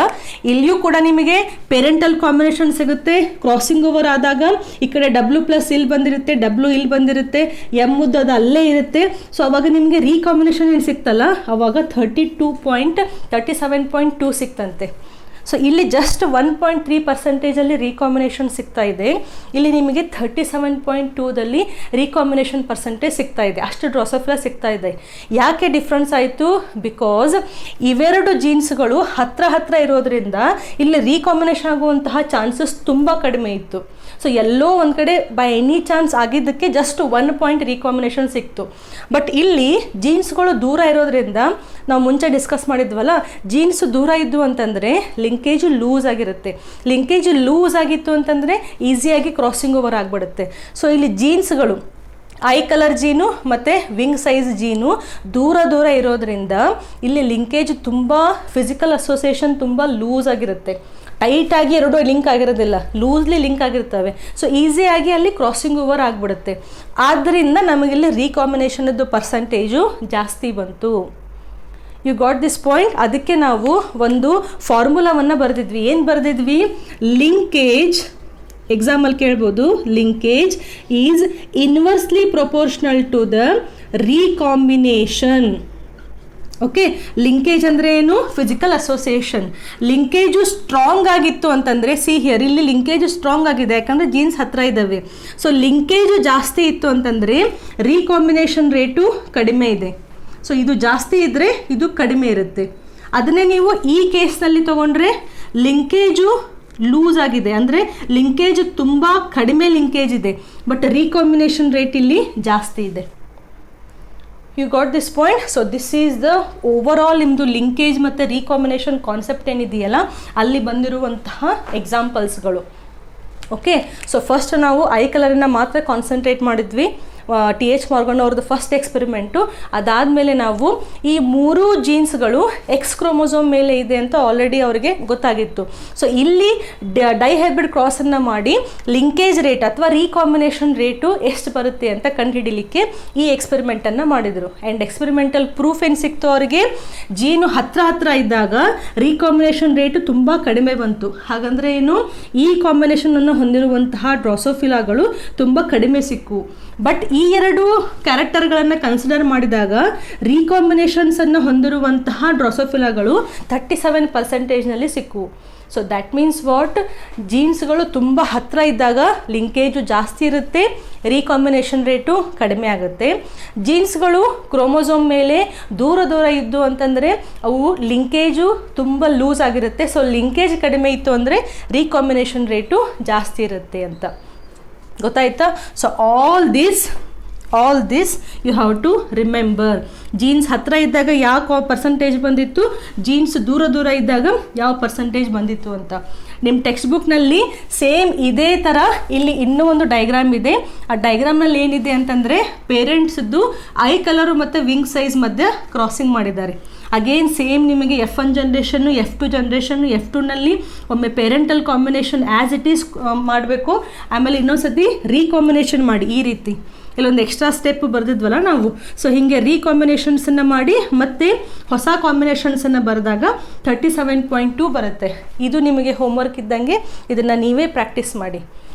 ಇಲ್ಲಿಯೂ ಕೂಡ ನಿಮಗೆ ಪೇರೆಂಟಲ್ ಕಾಂಬಿನೇಷನ್ ಸಿಗುತ್ತೆ. ಕ್ರಾಸಿಂಗ್ ಓವರ್ ಆದಾಗ ಈ ಕಡೆ W+ ಇಲ್ಲಿ ಬಂದಿರುತ್ತೆ, W ಇಲ್ಲಿ ಬಂದಿರುತ್ತೆ, M ಅದು ಅಲ್ಲೇ ಇರುತ್ತೆ. ಸೊ ಅವಾಗ ನಿಮಗೆ ರೀಕಾಂಬಿನೇಷನ್ ಏನು ಸಿಕ್ತಲ್ಲ, ಅವಾಗ 37.2 ಸಿಕ್ತಂತೆ. ಸೊ ಇಲ್ಲಿ ಜಸ್ಟ್ 1.3% ರೀಕಾಂಬಿನೇಷನ್ ಸಿಗ್ತಾ ಇದೆ. ಇಲ್ಲಿ ನಿಮಗೆ 37.2ದಲ್ಲಿ ರೀಕಾಂಬಿನೇಷನ್ ಪರ್ಸೆಂಟೇಜ್ ಸಿಗ್ತಾ ಇದೆ. ಅಷ್ಟು ಡ್ರಾಸೋಫಿಲಾ ಸಿಗ್ತಾ ಇದೆ. ಯಾಕೆ ಡಿಫ್ರೆನ್ಸ್ ಆಯಿತು? ಬಿಕಾಸ್ ಇವೆರಡು ಜೀನ್ಸ್ಗಳು ಹತ್ರ ಇರೋದ್ರಿಂದ ಇಲ್ಲಿ ರೀಕಾಂಬಿನೇಷನ್ ಆಗುವಂತಹ ಚಾನ್ಸಸ್ ತುಂಬ ಕಡಿಮೆ ಇತ್ತು. ಸೊ ಎಲ್ಲೋ ಒಂದು ಕಡೆ ಬೈ ಎನಿ ಚಾನ್ಸ್ ಆಗಿದ್ದಕ್ಕೆ ಜಸ್ಟ್ 1 ಪಾಯಿಂಟ್ ರೀಕಾಂಬಿನೇಷನ್ ಸಿಕ್ತು. ಬಟ್ ಇಲ್ಲಿ ಜೀನ್ಸ್ಗಳು ದೂರ ಇರೋದ್ರಿಂದ ನಾವು ಮುಂಚೆ ಡಿಸ್ಕಸ್ ಮಾಡಿದ್ವಲ್ಲ, ಜೀನ್ಸ್ ದೂರ ಇದ್ದು ಅಂತಂದರೆ ಲಿಂಕೇಜು ಲೂಸ್ ಆಗಿರುತ್ತೆ. ಲಿಂಕೇಜ್ ಲೂಸ್ ಆಗಿತ್ತು ಅಂತಂದರೆ ಈಸಿಯಾಗಿ ಕ್ರಾಸಿಂಗ್ ಓವರ್ ಆಗಿಬಿಡುತ್ತೆ. ಸೊ ಇಲ್ಲಿ ಜೀನ್ಸ್ಗಳು ಐ ಕಲರ್ ಜೀನು ಮತ್ತು ವಿಂಗ್ ಸೈಜ್ ಜೀನು ದೂರ ದೂರ ಇರೋದ್ರಿಂದ ಇಲ್ಲಿ ಲಿಂಕೇಜ್ ತುಂಬ ಫಿಸಿಕಲ್ ಅಸೋಸಿಯೇಷನ್ ತುಂಬ ಲೂಸ್ ಆಗಿರುತ್ತೆ. ಟೈಟಾಗಿ ಎರಡು ಲಿಂಕ್ ಆಗಿರೋದಿಲ್ಲ, ಲೂಸ್ಲಿ ಲಿಂಕ್ ಆಗಿರ್ತವೆ. ಸೊ ಈಸಿಯಾಗಿ ಅಲ್ಲಿ ಕ್ರಾಸಿಂಗ್ ಓವರ್ ಆಗಿಬಿಡುತ್ತೆ. ಆದ್ದರಿಂದ ನಮಗಿಲ್ಲಿ ರೀಕಾಂಬಿನೇಷನದ್ದು ಪರ್ಸಂಟೇಜು ಜಾಸ್ತಿ ಬಂತು. You got this point. ಅದಕ್ಕೆ ನಾವು ಒಂದು ಫಾರ್ಮುಲಾವನ್ನು ಬರೆದಿದ್ವಿ. ಏನು ಬರೆದಿದ್ವಿ? ಲಿಂಕೇಜ್, ಎಕ್ಸಾಮಲ್ಲಿ ಕೇಳ್ಬೋದು, linkage is inversely proportional to the recombination. Okay, linkage ಅಂದರೆ ಏನು? Physical association. ಲಿಂಕೇಜು ಸ್ಟ್ರಾಂಗ್ ಆಗಿತ್ತು ಅಂತಂದರೆ, ಸಿ ಹಿಯರ್, ಇಲ್ಲಿ ಲಿಂಕೇಜು ಸ್ಟ್ರಾಂಗ್ ಆಗಿದೆ ಯಾಕಂದರೆ ಜೀನ್ಸ್ ಹತ್ತಿರ ಇದ್ದಾವೆ. ಸೊ ಲಿಂಕೇಜು ಜಾಸ್ತಿ ಇತ್ತು ಅಂತಂದರೆ ರೀಕಾಂಬಿನೇಷನ್ ರೇಟು ಕಡಿಮೆ ಇದೆ. ಸೊ ಇದು ಜಾಸ್ತಿ ಇದ್ದರೆ ಇದು ಕಡಿಮೆ ಇರುತ್ತೆ. ಅದನ್ನೇ ನೀವು ಈ ಕೇಸ್ನಲ್ಲಿ ತೊಗೊಂಡ್ರೆ ಲಿಂಕೇಜು ಲೂಸ್ ಆಗಿದೆ, ಅಂದರೆ ಲಿಂಕೇಜ್ ತುಂಬ ಕಡಿಮೆ ಲಿಂಕೇಜ್ ಇದೆ, ಬಟ್ ರೀಕಾಂಬಿನೇಷನ್ ರೇಟ್ ಇಲ್ಲಿ ಜಾಸ್ತಿ ಇದೆ. You got this point. So this is the overall ನಿಮ್ಮದು ಲಿಂಕೇಜ್ ಮತ್ತು ರೀಕಾಂಬಿನೇಷನ್ ಕಾನ್ಸೆಪ್ಟ್ ಏನಿದೆಯಲ್ಲ ಅಲ್ಲಿ ಬಂದಿರುವಂತಹ ಎಕ್ಸಾಂಪಲ್ಸ್ಗಳು. ಓಕೆ, ಸೊ ಫಸ್ಟ್ ನಾವು ಐ ಕಲರನ್ನು ಮಾತ್ರ ಕಾನ್ಸಂಟ್ರೇಟ್ ಮಾಡಿದ್ವಿ, TH ಮಾರ್ಗನ್ ಅವ್ರದ್ದು ಫಸ್ಟ್ ಎಕ್ಸ್ಪೆರಿಮೆಂಟು. ಅದಾದಮೇಲೆ ನಾವು ಈ ಮೂರು ಜೀನ್ಸ್ಗಳು ಎಕ್ಸ್ ಕ್ರೋಮೋಸೋಮ್ ಮೇಲೆ ಇದೆ ಅಂತ ಆಲ್ರೆಡಿ ಅವರಿಗೆ ಗೊತ್ತಾಗಿತ್ತು. ಸೊ ಇಲ್ಲಿ ಡೈಹೈಬ್ರಿಡ್ ಕ್ರಾಸನ್ನು ಮಾಡಿ ಲಿಂಕೇಜ್ ರೇಟ್ ಅಥವಾ ರೀಕಾಂಬಿನೇಷನ್ ರೇಟು ಎಷ್ಟು ಬರುತ್ತೆ ಅಂತ ಕಂಡುಹಿಡಿಲಿಕ್ಕೆ ಈ ಎಕ್ಸ್ಪೆರಿಮೆಂಟನ್ನು ಮಾಡಿದರು. ಆ್ಯಂಡ್ ಎಕ್ಸ್ಪೆರಿಮೆಂಟಲ್ ಪ್ರೂಫ್ ಏನು ಸಿಕ್ತು ಅವರಿಗೆ? ಜೀನು ಹತ್ರ ಇದ್ದಾಗ ರೀಕಾಂಬಿನೇಷನ್ ರೇಟು ತುಂಬ ಕಡಿಮೆ ಬಂತು. ಹಾಗಂದರೆ ಏನು? ಈ ಕಾಂಬಿನೇಷನನ್ನು ಹೊಂದಿರುವಂತಹ ಡ್ರಾಸೋಫಿಲಾಗಳು ತುಂಬ ಕಡಿಮೆ ಸಿಕ್ಕು. ಬಟ್ ಈ ಎರಡು ಕ್ಯಾರೆಕ್ಟರ್ಗಳನ್ನು ಕನ್ಸಿಡರ್ ಮಾಡಿದಾಗ ರೀಕಾಂಬಿನೇಷನ್ಸನ್ನು ಹೊಂದಿರುವಂತಹ ಡ್ರಾಸೋಫಿಲಾಗಳು 37% ಸಿಕ್ಕು. So that means what? ಜೀನ್ಸ್ಗಳು ತುಂಬ ಹತ್ತಿರ ಇದ್ದಾಗ ಲಿಂಕೇಜು ಜಾಸ್ತಿ ಇರುತ್ತೆ, ರೀಕಾಂಬಿನೇಷನ್ ರೇಟು ಕಡಿಮೆ ಆಗುತ್ತೆ. ಜೀನ್ಸ್ಗಳು ಕ್ರೋಮೋಸೋಮ್ ಮೇಲೆ ದೂರ ಇದ್ದು ಅಂತಂದರೆ ಅವು ಲಿಂಕೇಜು ತುಂಬ ಲೂಸ್ ಆಗಿರುತ್ತೆ. ಸೊ ಲಿಂಕೇಜ್ ಕಡಿಮೆ ಇತ್ತು ಅಂದರೆ ರೀಕಾಂಬಿನೇಷನ್ ರೇಟು ಜಾಸ್ತಿ ಇರುತ್ತೆ ಅಂತ. ಗೊತ್ತಾಯ್ತಾ? So all this you have to remember. Genes ಹತ್ತಿರ ಇದ್ದಾಗ ಯಾವ ಪರ್ಸಂಟೇಜ್ ಬಂದಿತ್ತು, ಜೀನ್ಸ್ ದೂರ ಇದ್ದಾಗ ಯಾವ ಪರ್ಸಂಟೇಜ್ ಬಂದಿತ್ತು ಅಂತ. ನಿಮ್ಮ ಟೆಕ್ಸ್ಟ್ ಬುಕ್ನಲ್ಲಿ ಸೇಮ್ ಇದೇ ಥರ ಇಲ್ಲಿ ಇನ್ನೂ ಒಂದು ಡೈಗ್ರಾಮ್ ಇದೆ. ಆ ಡೈಗ್ರಾಮ್ನಲ್ಲಿ ಏನಿದೆ ಅಂತಂದರೆ ಪೇರೆಂಟ್ಸ್ದು ಐ ಕಲರು ಮತ್ತು ವಿಂಗ್ ಸೈಜ್ ಮಧ್ಯೆ ಕ್ರಾಸಿಂಗ್ ಮಾಡಿದ್ದಾರೆ. ಅಗೇನ್ ಸೇಮ್ ನಿಮಗೆ F1 ಜನ್ರೇಷನ್ನು, F2 ಜನ್ರೇಷನ್ನು, F2ನಲ್ಲಿ ಒಮ್ಮೆ parental combination as it is ಮಾಡಬೇಕು, ಆಮೇಲೆ ಇನ್ನೊಂದು ಸತಿ ರೀಕಾಂಬಿನೇಷನ್ ಮಾಡಿ. ಈ ರೀತಿ ಇಲ್ಲೊಂದು ಎಕ್ಸ್ಟ್ರಾ ಸ್ಟೆಪ್ ಬರೆದಿದ್ವಲ್ಲ ನಾವು. ಸೊ ಹೀಗೆ ರೀಕಾಂಬಿನೇಷನ್ಸನ್ನು ಮಾಡಿ ಮತ್ತೆ ಹೊಸ ಕಾಂಬಿನೇಷನ್ಸನ್ನು ಬರೆದಾಗ 37.2 ಬರುತ್ತೆ. ಇದು ನಿಮಗೆ ಹೋಮ್ವರ್ಕ್ ಇದ್ದಂಗೆ, ಇದನ್ನು ನೀವೇ ಪ್ರಾಕ್ಟೀಸ್ ಮಾಡಿ.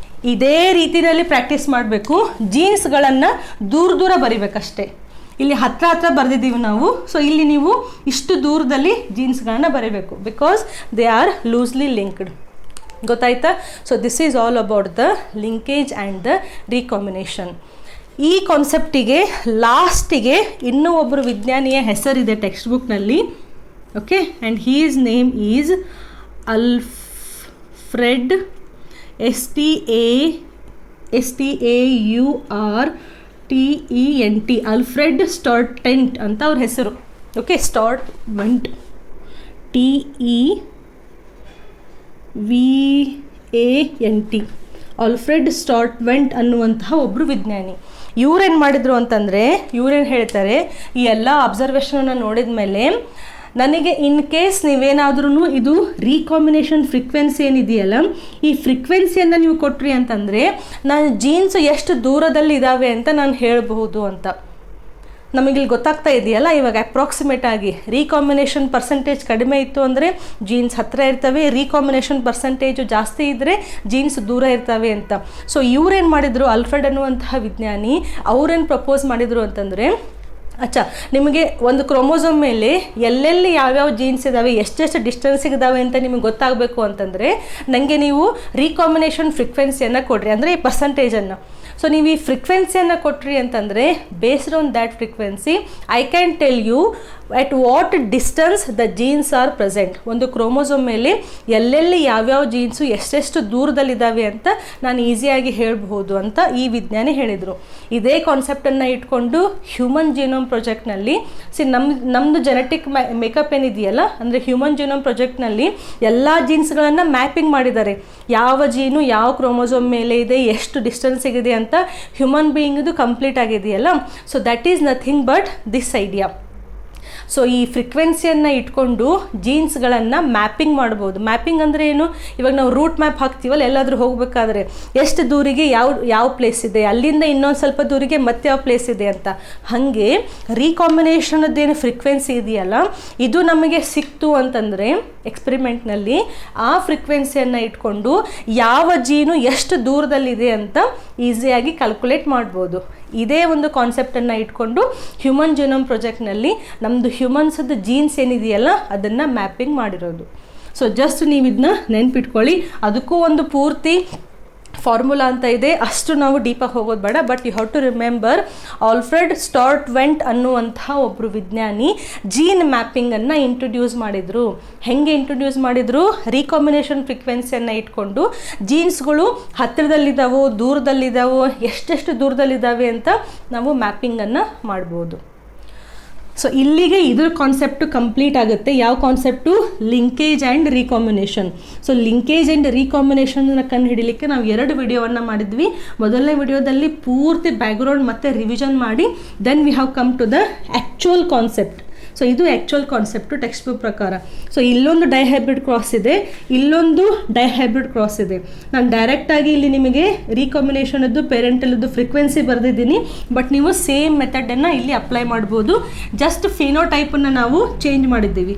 ಇದೇ ರೀತಿಯಲ್ಲಿ ಪ್ರಾಕ್ಟೀಸ್ ಮಾಡಬೇಕು. ಜೀನ್ಸ್ಗಳನ್ನು ದೂರ ಬರಿಬೇಕಷ್ಟೇ. ಇಲ್ಲಿ ಹತ್ರ ಬರೆದಿದ್ದೀವಿ ನಾವು. ಸೊ ಇಲ್ಲಿ ನೀವು ಇಷ್ಟು ದೂರದಲ್ಲಿ ಜೀನ್ಸ್ಗಳನ್ನ ಬರೀಬೇಕು, because they are loosely linked. ಗೊತ್ತಾಯ್ತಾ? So this is all about the linkage and the recombination. ಈ ಕಾನ್ಸೆಪ್ಟಿಗೆ ಲಾಸ್ಟಿಗೆ ಇನ್ನೂ ಒಬ್ಬರು ವಿಜ್ಞಾನಿಯ ಹೆಸರಿದೆ ಟೆಕ್ಸ್ಟ್ ಬುಕ್ನಲ್ಲಿ. Okay, and his name is Alfred STAURTENT, Alfred Sturtevant ಅಂತ ಅವ್ರ ಹೆಸರು. Okay, Sturtevant, TEVANT, Alfred Sturtevant ಅನ್ನುವಂತಹ ಒಬ್ಬರು ವಿಜ್ಞಾನಿ. ಇವ್ರೇನು ಮಾಡಿದರು ಅಂತಂದರೆ, ಇವ್ರೇನು ಹೇಳ್ತಾರೆ, ಈ ಎಲ್ಲ ಅಬ್ಸರ್ವೇಷನನ್ನು ನೋಡಿದ ಮೇಲೆ ನನಗೆ ಇನ್ ಕೇಸ್ ನೀವೇನಾದ್ರೂ ಇದು ರೀಕಾಂಬಿನೇಷನ್ ಫ್ರೀಕ್ವೆನ್ಸಿ ಏನಿದೆಯಲ್ಲ, ಈ ಫ್ರೀಕ್ವೆನ್ಸಿಯನ್ನು ನೀವು ಕೊಟ್ರಿ ಅಂತಂದರೆ ನಾನು ಜೀನ್ಸ್ ಎಷ್ಟು ದೂರದಲ್ಲಿ ಇದ್ದಾವೆ ಅಂತ ನಾನು ಹೇಳಬಹುದು ಅಂತ. ನಮಗಿಲ್ಲಿ ಗೊತ್ತಾಗ್ತಾ ಇದೆಯಲ್ಲ ಇವಾಗ ಅಪ್ರಾಕ್ಸಿಮೇಟ್ ಆಗಿ. ರೀಕಾಂಬಿನೇಷನ್ ಪರ್ಸೆಂಟೇಜ್ ಕಡಿಮೆ ಇತ್ತು ಅಂದರೆ ಜೀನ್ಸ್ ಹತ್ತಿರ ಇರ್ತವೆ, ರೀಕಾಂಬಿನೇಷನ್ ಪರ್ಸೆಂಟೇಜು ಜಾಸ್ತಿ ಇದ್ದರೆ ಜೀನ್ಸ್ ದೂರ ಇರ್ತವೆ ಅಂತ. ಸೊ ಇವ್ರೇನು ಮಾಡಿದರು, ಅಲ್ಫ್ರೆಡ್ ಅನ್ನುವಂತಹ ವಿಜ್ಞಾನಿ, ಅವ್ರೇನು ಪ್ರಪೋಸ್ ಮಾಡಿದರು ಅಂತಂದರೆ, ನಿಮಗೆ ಒಂದು ಕ್ರೋಮೋಸೋಮ್ ಮೇಲೆ ಎಲ್ಲೆಲ್ಲಿ ಯಾವ್ಯಾವ ಜೀನ್ಸ್ ಇದ್ದಾವೆ, ಎಷ್ಟೆಷ್ಟು ಡಿಸ್ಟೆನ್ಸಿಗೆ ಇದ್ದಾವೆ ಅಂತ ನಿಮಗೆ ಗೊತ್ತಾಗಬೇಕು ಅಂತಂದರೆ ನನಗೆ ನೀವು ರೀಕಾಂಬಿನೇಷನ್ ಫ್ರೀಕ್ವೆನ್ಸಿಯನ್ನು ಕೊಡ್ರಿ, ಅಂದರೆ ಈ ಪರ್ಸಂಟೇಜನ್ನು. ಸೊ ನೀವು ಈ ಫ್ರೀಕ್ವೆನ್ಸಿಯನ್ನು ಕೊಟ್ರಿ ಅಂತಂದರೆ based on that frequency I can tell you at what distance the genes are present. ಒಂದು ಕ್ರೋಮೋಸೋಮ್ ಮೇಲೆ ಎಲ್ಲೆಲ್ಲಿ ಯಾವ್ಯಾವ ಜೀನ್ಸು ಎಷ್ಟೆಷ್ಟು ದೂರದಲ್ಲಿದ್ದಾವೆ ಅಂತ ನಾನು ಈಸಿಯಾಗಿ ಹೇಳಬಹುದು ಅಂತ ಈ ವಿಜ್ಞಾನಿ ಹೇಳಿದರು. ಇದೇ ಕಾನ್ಸೆಪ್ಟನ್ನು ಇಟ್ಕೊಂಡು ಹ್ಯೂಮನ್ ಜೀನೋಮ್ ಪ್ರಾಜೆಕ್ಟ್ನಲ್ಲಿ ನಮ್ಮದು ಜೆನೆಟಿಕ್ ಮೇಕಪ್ ಏನಿದೆಯಲ್ಲ, ಅಂದರೆ ಹ್ಯೂಮನ್ ಜೀನೋಮ್ ಪ್ರಾಜೆಕ್ಟ್ನಲ್ಲಿ ಎಲ್ಲ ಜೀನ್ಸ್ಗಳನ್ನು ಮ್ಯಾಪಿಂಗ್ ಮಾಡಿದ್ದಾರೆ. ಯಾವ ಜೀನು ಯಾವ ಕ್ರೋಮೋಸೋಮ್ ಮೇಲೆ ಇದೆ, ಎಷ್ಟು ಡಿಸ್ಟೆನ್ಸ್ ಇದೆ ಅಂತ ಹ್ಯೂಮನ್ ಬೀಯಿಂಗ್ದು ಕಂಪ್ಲೀಟ್ ಆಗಿದೆಯಲ್ಲ. So that is nothing but this idea. So ಈ ಫ್ರೀಕ್ವೆನ್ಸಿಯನ್ನು ಇಟ್ಕೊಂಡು ಜೀನ್ಸ್ಗಳನ್ನು ಮ್ಯಾಪಿಂಗ್ ಮಾಡ್ಬೋದು. ಮ್ಯಾಪಿಂಗ್ ಅಂದರೆ ಏನು? ಇವಾಗ ನಾವು ರೂಟ್ ಮ್ಯಾಪ್ ಹಾಕ್ತೀವಲ್ಲ, ಎಲ್ಲಾದರೂ ಹೋಗಬೇಕಾದ್ರೆ ಎಷ್ಟು ದೂರಿಗೆ ಯಾವ ಪ್ಲೇಸ್ ಇದೆ, ಅಲ್ಲಿಂದ ಇನ್ನೊಂದು ಸ್ವಲ್ಪ ದೂರಿಗೆ ಮತ್ತೆ ಯಾವ ಪ್ಲೇಸ್ ಇದೆ ಅಂತ. ಹಾಗೆ ರೀಕಾಂಬಿನೇಷನದ್ದೇನು ಫ್ರೀಕ್ವೆನ್ಸಿ ಇದೆಯಲ್ಲ, ಇದು ನಮಗೆ ಸಿಕ್ತು ಅಂತಂದರೆ ಎಕ್ಸ್ಪೆರಿಮೆಂಟ್ನಲ್ಲಿ ಆ ಫ್ರೀಕ್ವೆನ್ಸಿಯನ್ನು ಇಟ್ಕೊಂಡು ಯಾವ ಜೀನು ಎಷ್ಟು ದೂರದಲ್ಲಿದೆ ಅಂತ ಈಸಿಯಾಗಿ ಕ್ಯಾಲ್ಕುಲೇಟ್ ಮಾಡ್ಬೋದು. ಇದೇ ಒಂದು ಕಾನ್ಸೆಪ್ಟನ್ನು ಇಟ್ಕೊಂಡು ಹ್ಯೂಮನ್ ಜೀನೋಮ್ ಪ್ರಾಜೆಕ್ಟ್ನಲ್ಲಿ ನಮ್ಮದು ಹ್ಯೂಮನ್ಸದ್ದು ಜೀನ್ಸ್ ಏನಿದೆಯಲ್ಲ ಅದನ್ನು ಮ್ಯಾಪಿಂಗ್ ಮಾಡಿರೋದು. ಸೊ ಜಸ್ಟ್ ನೀವು ಇದನ್ನ ನೆನ್ಪಿಟ್ಕೊಳ್ಳಿ. ಅದಕ್ಕೂ ಒಂದು ಪೂರ್ತಿ ಫಾರ್ಮುಲಾ ಅಂತ ಇದೆ, ಅಷ್ಟು ನಾವು ಡೀಪಾಗಿ ಹೋಗೋದು ಬೇಡ. But you have to remember Alfred Sturtevant ಅನ್ನುವಂತಹ ಒಬ್ಬರು ವಿಜ್ಞಾನಿ ಜೀನ್ ಮ್ಯಾಪಿಂಗನ್ನು ಇಂಟ್ರೊಡ್ಯೂಸ್ ಮಾಡಿದರು. ಹೆಂಗೆ ಇಂಟ್ರೊಡ್ಯೂಸ್ ಮಾಡಿದರು? ರೀಕಾಂಬಿನೇಷನ್ ಫ್ರೀಕ್ವೆನ್ಸಿಯನ್ನು ಇಟ್ಕೊಂಡು ಜೀನ್ಸ್ಗಳು ಹತ್ತಿರದಲ್ಲಿದ್ದಾವೋ ದೂರದಲ್ಲಿದ್ದಾವೋ ಎಷ್ಟೆಷ್ಟು ದೂರದಲ್ಲಿದ್ದಾವೆ ಅಂತ ನಾವು ಮ್ಯಾಪಿಂಗನ್ನು ಮಾಡ್ಬೋದು. ಸೊ ಇಲ್ಲಿಗೆ ಇದ್ರ ಕಾನ್ಸೆಪ್ಟು ಕಂಪ್ಲೀಟ್ ಆಗುತ್ತೆ. ಯಾವ concept? Linkage and recombination. So linkage and ರೀಕಾಂಬಿನೇಷನ್ನ ಕಂಡು ಹಿಡಿಲಿಕ್ಕೆ ನಾವು 2 ವಿಡಿಯೋವನ್ನು ಮಾಡಿದ್ವಿ. ಮೊದಲನೇ ವಿಡಿಯೋದಲ್ಲಿ ಪೂರ್ತಿ ಬ್ಯಾಕ್ಗ್ರೌಂಡ್ ಮತ್ತು ರಿವಿಷನ್ ಮಾಡಿ then we have come to the actual concept. So ಇದು ಆ್ಯಕ್ಚುಯಲ್ ಕಾನ್ಸೆಪ್ಟು ಟೆಕ್ಸ್ಟ್ ಬುಕ್ ಪ್ರಕಾರ. ಸೊ ಇಲ್ಲೊಂದು ಡೈಹೈಬ್ರಿಡ್ ಕ್ರಾಸ್ ಇದೆ, ಇಲ್ಲೊಂದು ಡೈಹೈಬ್ರಿಡ್ ಕ್ರಾಸ್ ಇದೆ. ನಾನು ಡೈರೆಕ್ಟಾಗಿ ಇಲ್ಲಿ ನಿಮಗೆ ರೀಕಾಂಬಿನೇಷನದ್ದು ಪೇರೆಂಟಲದ್ದು ಫ್ರೀಕ್ವೆನ್ಸಿ ಬರೆದಿದ್ದೀನಿ. ಬಟ್ ನೀವು ಸೇಮ್ ಮೆಥಡನ್ನು ಇಲ್ಲಿ ಅಪ್ಲೈ ಮಾಡ್ಬೋದು. ಜಸ್ಟ್ ಫಿನೋಟೈಪನ್ನು ನಾವು ಚೇಂಜ್ ಮಾಡಿದ್ದೀವಿ.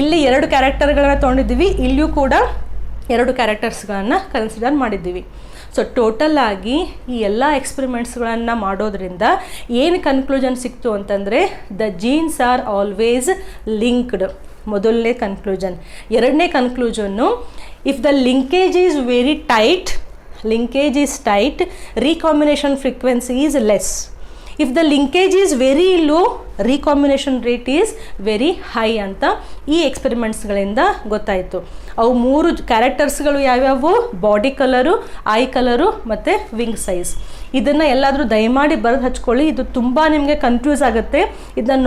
ಇಲ್ಲಿ 2 ಕ್ಯಾರೆಕ್ಟರ್ಗಳನ್ನ ತೊಗೊಂಡಿದ್ದೀವಿ, ಇಲ್ಲಿಯೂ ಕೂಡ 2 ಕ್ಯಾರೆಕ್ಟರ್ಸ್ಗಳನ್ನು ಕನ್ಸಿಡರ್ ಮಾಡಿದ್ದೀವಿ. ಸೊ ಟೋಟಲ್ ಆಗಿ ಈ ಎಲ್ಲ ಎಕ್ಸ್ಪೆರಿಮೆಂಟ್ಸ್ಗಳನ್ನು ಮಾಡೋದ್ರಿಂದ ಏನು ಕನ್ಕ್ಲೂಷನ್ ಸಿಕ್ತು ಅಂತಂದರೆ the genes are always linked. ಮೊದಲನೇ ಕನ್ಕ್ಲೂಷನ್. ಎರಡನೇ conclusion, if the linkage is very tight, recombination frequency is less. If the linkage is very low, recombination rate is very high ಅಂತ ಈ ಎಕ್ಸ್ಪೆರಿಮೆಂಟ್ಸ್ಗಳಿಂದ ಗೊತ್ತಾಯಿತು. ಅವು 3 ಕ್ಯಾರೆಕ್ಟರ್ಸ್ಗಳು ಯಾವ್ಯಾವು? ಬಾಡಿ ಕಲರು, ಐ ಕಲರು ಮತ್ತು wing size. ಇದನ್ನು ಎಲ್ಲಾದರೂ ದಯಮಾಡಿ ಬರೆದು ಹಚ್ಕೊಳ್ಳಿ. ಇದು ತುಂಬ ನಿಮಗೆ ಕನ್ಫ್ಯೂಸ್ ಆಗುತ್ತೆ. ಇದನ್ನ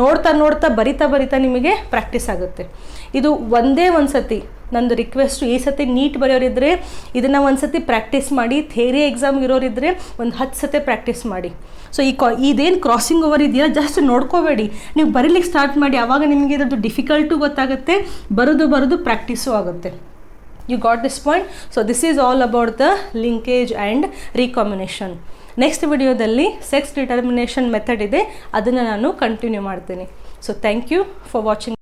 ನೋಡ್ತಾ ಬರಿತಾ ನಿಮಗೆ ಪ್ರಾಕ್ಟೀಸ್ ಆಗುತ್ತೆ. ಇದು ಒಂದೇ ಒಂದು ಸತಿ ನಂದು ರಿಕ್ವೆಸ್ಟು, ಈ ಸತಿ ನೀಟ್ ಬರೆಯೋರಿದ್ದರೆ ಇದನ್ನು ಒಂದು ಸತಿ ಪ್ರಾಕ್ಟೀಸ್ ಮಾಡಿ. ಥಿಯರಿ ಎಕ್ಸಾಮ್ ಇರೋರಿದ್ದರೆ ಒಂದು 10 ಸತಿ ಪ್ರಾಕ್ಟೀಸ್ ಮಾಡಿ. ಸೊ ಇದೇನು ಕ್ರಾಸಿಂಗ್ ಓವರ್ ಇದೆಯಲ್ಲ, ಜಸ್ಟ್ ನೋಡ್ಕೋಬೇಡಿ, ನೀವು ಬರೀಲಿಕ್ಕೆ ಸ್ಟಾರ್ಟ್ ಮಾಡಿ. ಆವಾಗ ನಿಮಗೆ ಇರೋದು ಡಿಫಿಕಲ್ಟು ಗೊತ್ತಾಗುತ್ತೆ, ಬರೋದು ಪ್ರಾಕ್ಟೀಸು ಆಗುತ್ತೆ. You got this point. So this is all about the linkage and recombination. Next ವಿಡಿಯೋದಲ್ಲಿ ಸೆಕ್ಸ್ ಡಿಟರ್ಮಿನೇಷನ್ ಮೆಥಡ್ ಇದೆ, ಅದನ್ನು ನಾನು ಕಂಟಿನ್ಯೂ ಮಾಡ್ತೀನಿ. So thank you for watching.